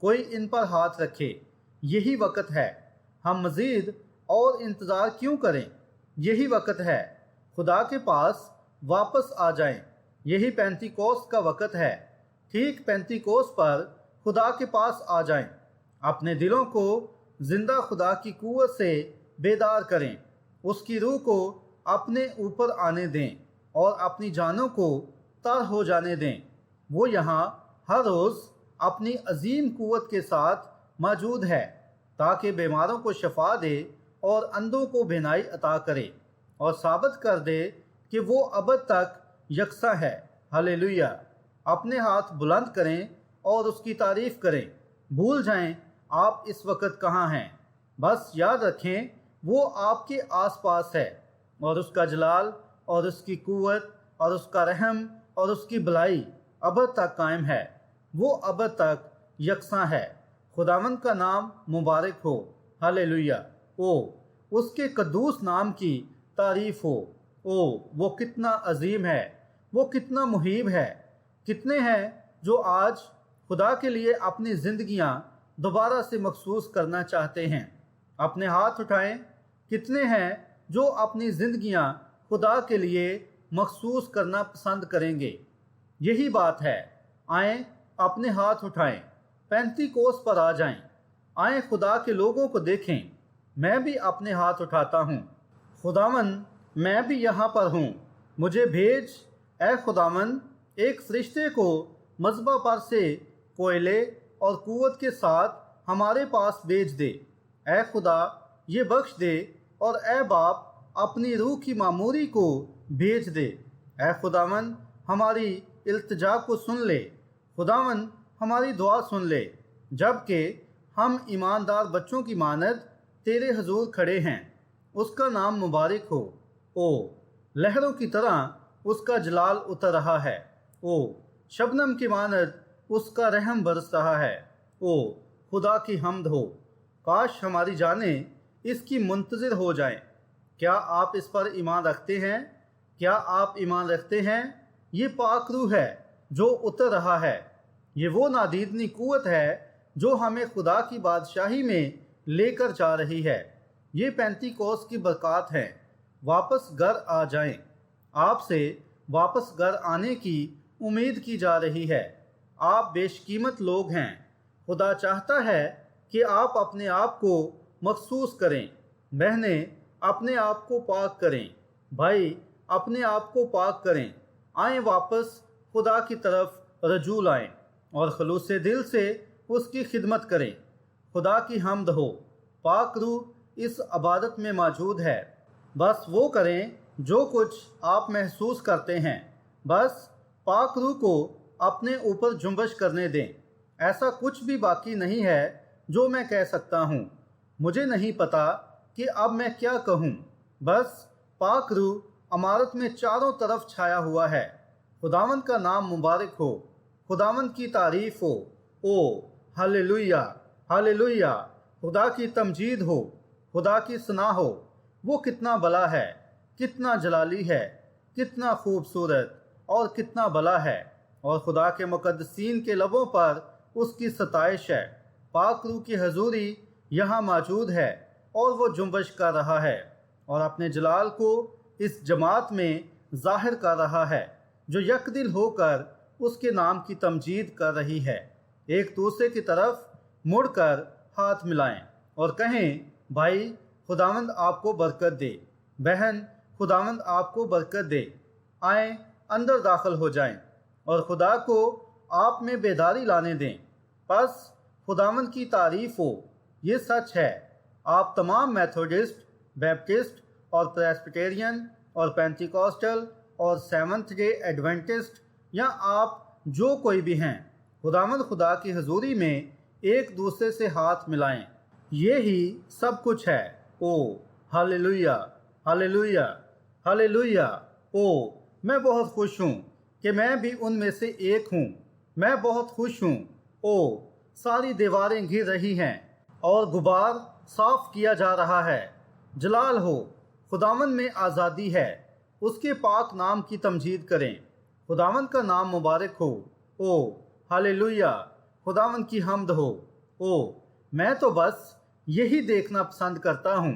کوئی ان پر ہاتھ رکھے۔ یہی وقت ہے، ہم مزید اور انتظار کیوں کریں؟ یہی وقت ہے، خدا کے پاس واپس آ جائیں۔ یہی پینتیکوست کا وقت ہے۔ ٹھیک پینتیکوست پر خدا کے پاس آ جائیں۔ اپنے دلوں کو زندہ خدا کی قوت سے بیدار کریں، اس کی روح کو اپنے اوپر آنے دیں اور اپنی جانوں کو تر ہو جانے دیں۔ وہ یہاں ہر روز اپنی عظیم قوت کے ساتھ موجود ہے تاکہ بیماروں کو شفا دے اور اندھوں کو بینائی عطا کرے اور ثابت کر دے کہ وہ ابد تک یکساں ہے۔ ہلیلویہ! اپنے ہاتھ بلند کریں اور اس کی تعریف کریں۔ بھول جائیں آپ اس وقت کہاں ہیں، بس یاد رکھیں وہ آپ کے آس پاس ہے، اور اس کا جلال اور اس کی قوت اور اس کا رحم اور اس کی بھلائی ابد تک قائم ہے۔ وہ ابد تک یکساں ہے۔ خداوند کا نام مبارک ہو۔ ہلیلویہ! او اس کے قدوس نام کی تعریف ہو۔ او وہ کتنا عظیم ہے، وہ کتنا محیب ہے۔ کتنے ہیں جو آج خدا کے لیے اپنی زندگیاں دوبارہ سے مخصوص کرنا چاہتے ہیں؟ اپنے ہاتھ اٹھائیں۔ کتنے ہیں جو اپنی زندگیاں خدا کے لیے مخصوص کرنا پسند کریں گے؟ یہی بات ہے۔ آئیں اپنے ہاتھ اٹھائیں، پینتیکوست پر آ جائیں۔ آئیں خدا کے لوگوں کو دیکھیں۔ میں بھی اپنے ہاتھ اٹھاتا ہوں۔ خداوند میں بھی یہاں پر ہوں، مجھے بھیج۔ اے خداوند ایک فرشتے کو مذبح پر سے کوئلے اور قوت کے ساتھ ہمارے پاس بھیج دے۔ اے خدا یہ بخش دے، اور اے باپ اپنی روح کی معموری کو بھیج دے۔ اے خداوند ہماری التجا کو سن لے۔ خداوند ہماری دعا سن لے، جبکہ ہم ایماندار بچوں کی مانند تیرے حضور کھڑے ہیں۔ اس کا نام مبارک ہو۔ او لہروں کی طرح اس کا جلال اتر رہا ہے۔ او شبنم کی مانند اس کا رحم برس رہا ہے۔ او خدا کی حمد ہو۔ کاش ہماری جانیں اس کی منتظر ہو جائیں۔ کیا آپ اس پر ایمان رکھتے ہیں؟ کیا آپ ایمان رکھتے ہیں؟ یہ پاک روح ہے جو اتر رہا ہے۔ یہ وہ نادیدنی قوت ہے جو ہمیں خدا کی بادشاہی میں لے کر جا رہی ہے۔ یہ پینتیکوست کی برکات ہیں۔ واپس گھر آ جائیں۔ آپ سے واپس گھر آنے کی امید کی جا رہی ہے۔ آپ بیش قیمت لوگ ہیں۔ خدا چاہتا ہے کہ آپ اپنے آپ کو مخصوص کریں۔ بہنیں اپنے آپ کو پاک کریں۔ بھائی اپنے آپ کو پاک کریں۔ آئیں واپس خدا کی طرف رجوع لائیں اور خلوص دل سے اس کی خدمت کریں۔ خدا کی حمد ہو۔ پاک روح اس عبادت میں موجود ہے۔ بس وہ کریں جو کچھ آپ محسوس کرتے ہیں۔ بس پاک روح کو اپنے اوپر جنبش کرنے دیں۔ ایسا کچھ بھی باقی نہیں ہے جو میں کہہ سکتا ہوں۔ مجھے نہیں پتا کہ اب میں کیا کہوں۔ بس پاک روح عمارت میں چاروں طرف چھایا ہوا ہے۔ خداوند کا نام مبارک ہو۔ خداوند کی تعریف ہو۔ او ہلیلویہ! ہلیلویہ! خدا کی تمجید ہو، خدا کی ثنا ہو۔ وہ کتنا بھلا ہے، کتنا جلالی ہے، کتنا خوبصورت اور کتنا بھلا ہے، اور خدا کے مقدسین کے لبوں پر اس کی ستائش ہے۔ پاک روح کی حضوری یہاں موجود ہے، اور وہ جنبش کر رہا ہے اور اپنے جلال کو اس جماعت میں ظاہر کر رہا ہے جو یکدل ہو کر اس کے نام کی تمجید کر رہی ہے۔ ایک دوسرے کی طرف مڑ کر ہاتھ ملائیں اور کہیں، بھائی خداوند آپ کو برکت دے، بہن خداوند آپ کو برکت دے۔ آئیں اندر داخل ہو جائیں اور خدا کو آپ میں بیداری لانے دیں۔ پس خداوند کی تعریف ہو۔ یہ سچ ہے، آپ تمام میتھوڈسٹ، بیپٹسٹ اور پریسبیٹیرین اور پینٹیکوسٹل اور سیونتھ ڈے ایڈوینٹسٹ یا آپ جو کوئی بھی ہیں، خداوند خدا کی حضوری میں ایک دوسرے سے ہاتھ ملائیں۔ یہی سب کچھ ہے۔ او ہلیلویہ! ہلیلویہ! ہلیلویہ! او میں بہت خوش ہوں کہ میں بھی ان میں سے ایک ہوں۔ میں بہت خوش ہوں۔ او ساری دیواریں گر رہی ہیں اور غبار صاف کیا جا رہا ہے۔ جلال ہو، خداوند میں آزادی ہے۔ اس کے پاک نام کی تمجید کریں۔ خداوند کا نام مبارک ہو۔ او ہلیلویہ! خداوند کی حمد ہو۔ میں تو بس یہی دیکھنا پسند کرتا ہوں،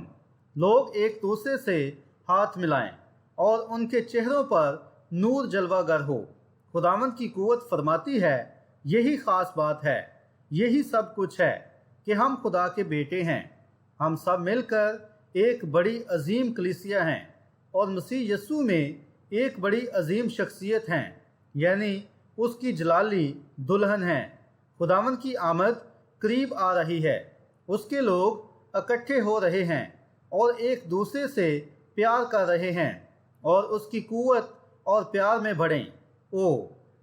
لوگ ایک دوسرے سے ہاتھ ملائیں اور ان کے چہروں پر نور جلوہ گر ہو۔ خداوند کی قوت فرماتی ہے یہی خاص بات ہے، یہی سب کچھ ہے کہ ہم خدا کے بیٹے ہیں۔ ہم سب مل کر ایک بڑی عظیم کلیسیا ہیں اور مسیح یسوع میں ایک بڑی عظیم شخصیت ہیں، یعنی اس کی جلالی دلہن ہیں۔ خداوند کی آمد قریب آ رہی ہے، اس کے لوگ اکٹھے ہو رہے ہیں اور ایک دوسرے سے پیار کر رہے ہیں اور اس کی قوت اور پیار میں بڑھیں۔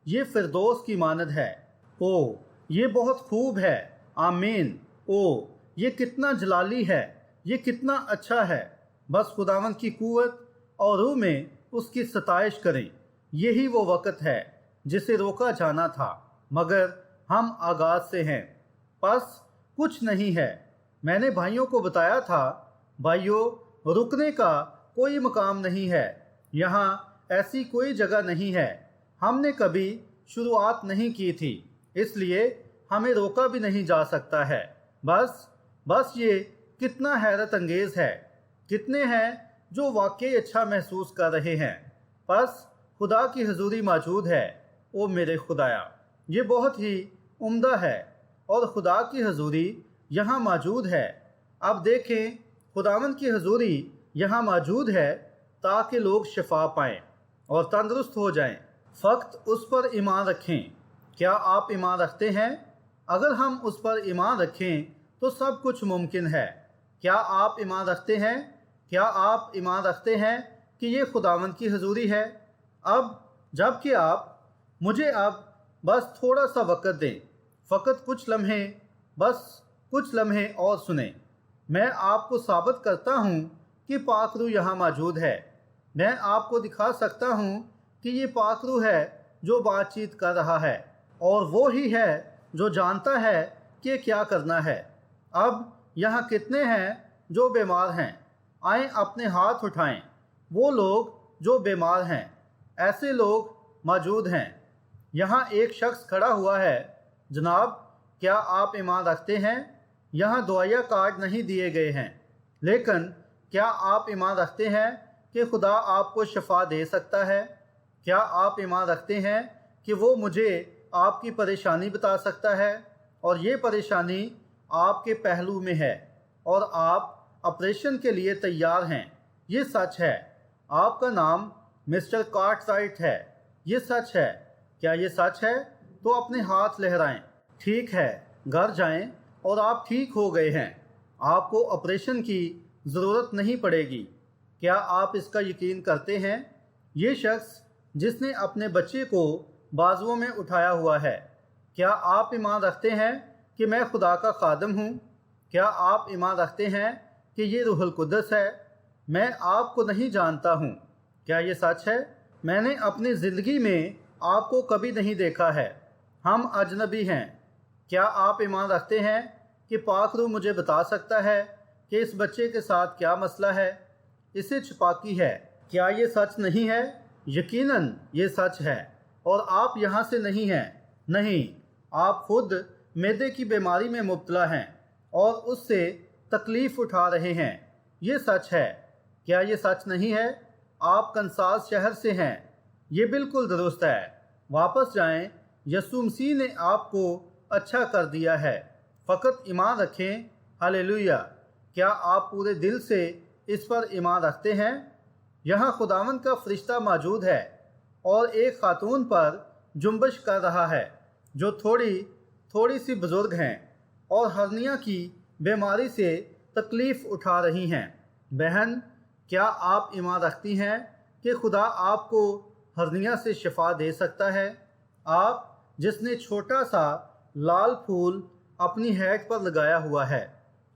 یہ فردوس کی مانند ہے۔ یہ بہت خوب ہے۔ آمین۔ یہ کتنا جلالی ہے، یہ کتنا اچھا ہے۔ بس خداوند کی قوت اور روح میں اس کی ستائش کریں۔ یہی وہ وقت ہے جسے روکا جانا تھا، مگر ہم آغاز سے ہیں، پس کچھ نہیں ہے۔ میں نے بھائیوں کو بتایا تھا، بھائیوں، رکنے کا کوئی مقام نہیں ہے، یہاں ایسی کوئی جگہ نہیں ہے۔ ہم نے کبھی شروعات نہیں کی تھی، اس لیے ہمیں روکا بھی نہیں جا سکتا ہے۔ بس یہ کتنا حیرت انگیز ہے۔ کتنے ہیں جو واقعی اچھا محسوس کر رہے ہیں۔ بس خدا کی حضوری موجود ہے۔ میرے خدایا، یہ بہت ہی عمدہ ہے اور خدا کی حضوری یہاں موجود ہے۔ اب دیکھیں، خداوند کی حضوری یہاں موجود ہے تاکہ لوگ شفا پائیں اور تندرست ہو جائیں۔ فقط اس پر ایمان رکھیں۔ کیا آپ ایمان رکھتے ہیں؟ اگر ہم اس پر ایمان رکھیں تو سب کچھ ممکن ہے۔ کیا آپ ایمان رکھتے ہیں؟ کیا آپ ایمان رکھتے ہیں کہ یہ خداوند کی حضوری ہے؟ جب کہ آپ مجھے اب بس تھوڑا سا وقت دیں، فقط کچھ لمحے اور سنیں۔ میں آپ کو ثابت کرتا ہوں کہ پاک روح یہاں موجود ہے۔ میں آپ کو دکھا سکتا ہوں کہ یہ پاک روح ہے جو بات چیت کر رہا ہے، اور وہی ہے جو جانتا ہے کہ کیا کرنا ہے۔ اب یہاں کتنے ہیں جو بیمار ہیں؟ آئیں اپنے ہاتھ اٹھائیں۔ وہ لوگ جو بیمار ہیں، ایسے لوگ موجود ہیں۔ یہاں ایک شخص کھڑا ہوا ہے۔ جناب، کیا آپ ایمان رکھتے ہیں؟ یہاں دعائیہ کارڈ نہیں دیے گئے ہیں، لیکن کیا آپ ایمان رکھتے ہیں کہ خدا آپ کو شفا دے سکتا ہے؟ کیا آپ ایمان رکھتے ہیں کہ وہ مجھے آپ کی پریشانی بتا سکتا ہے، اور یہ پریشانی آپ کے پہلو میں ہے اور آپ آپریشن کے لیے تیار ہیں؟ یہ سچ ہے۔ آپ کا نام مسٹر کارٹرائٹ ہے۔ یہ سچ ہے۔ کیا یہ سچ ہے؟ تو اپنے ہاتھ لہرائیں۔ ٹھیک ہے، گھر جائیں اور آپ ٹھیک ہو گئے ہیں۔ آپ کو آپریشن کی ضرورت نہیں پڑے گی۔ کیا آپ اس کا یقین کرتے ہیں؟ یہ شخص جس نے اپنے بچے کو بازوؤں میں اٹھایا ہوا ہے، کیا آپ ایمان رکھتے ہیں کہ میں خدا کا خادم ہوں؟ کیا آپ ایمان رکھتے ہیں کہ یہ روح القدس ہے؟ میں آپ کو نہیں جانتا ہوں۔ کیا یہ سچ ہے؟ میں نے اپنی زندگی میں آپ کو کبھی نہیں دیکھا ہے۔ ہم اجنبی ہیں۔ کیا آپ ایمان رکھتے ہیں کہ پاک روح مجھے بتا سکتا ہے کہ اس بچے کے ساتھ کیا مسئلہ ہے؟ اسے چھپاکی ہے۔ کیا یہ سچ نہیں ہے؟ یقیناً یہ سچ ہے، اور آپ یہاں سے نہیں ہیں۔ نہیں، آپ خود معدے کی بیماری میں مبتلا ہیں اور اس سے تکلیف اٹھا رہے ہیں۔ یہ سچ ہے۔ کیا یہ سچ نہیں ہے؟ آپ کنساس شہر سے ہیں۔ یہ بالکل درست ہے۔ واپس جائیں، یسوع مسیح نے آپ کو اچھا کر دیا ہے۔ فقط ایمان رکھیں۔ ہاللیلویہ۔ کیا آپ پورے دل سے اس پر ایمان رکھتے ہیں؟ یہاں خداوند کا فرشتہ موجود ہے اور ایک خاتون پر جنبش کر رہا ہے جو تھوڑی سی بزرگ ہیں اور ہرنیا کی بیماری سے تکلیف اٹھا رہی ہیں۔ بہن، کیا آپ ایمان رکھتی ہیں کہ خدا آپ کو ہرنیا سے شفا دے سکتا ہے؟ آپ جس نے چھوٹا سا لال پھول اپنی ہیٹ پر لگایا ہوا ہے،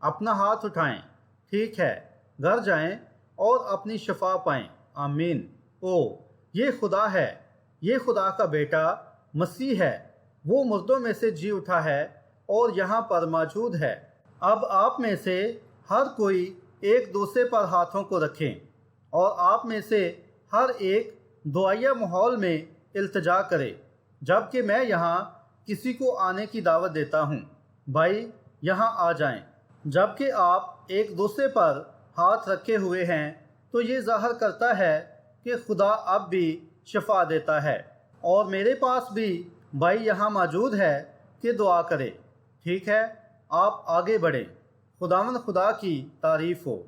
اپنا ہاتھ اٹھائیں۔ ٹھیک ہے، گھر جائیں اور اپنی شفا پائیں۔ آمین۔ یہ خدا ہے، یہ خدا کا بیٹا مسیح ہے۔ وہ مردوں میں سے جی اٹھا ہے اور یہاں پر موجود ہے۔ اب آپ میں سے ہر کوئی ایک دوسرے پر ہاتھوں کو رکھیں اور آپ میں سے ہر ایک دعائیہ ماحول میں التجا کرے، جبکہ میں یہاں کسی کو آنے کی دعوت دیتا ہوں۔ بھائی، یہاں آ جائیں۔ جبکہ آپ ایک دوسرے پر ہاتھ رکھے ہوئے ہیں تو یہ ظاہر کرتا ہے کہ خدا اب بھی شفا دیتا ہے، اور میرے پاس بھی بھائی یہاں موجود ہے کہ دعا کرے۔ ٹھیک ہے، آپ آگے بڑھیں۔ خداوند خدا کی تعریف ہو۔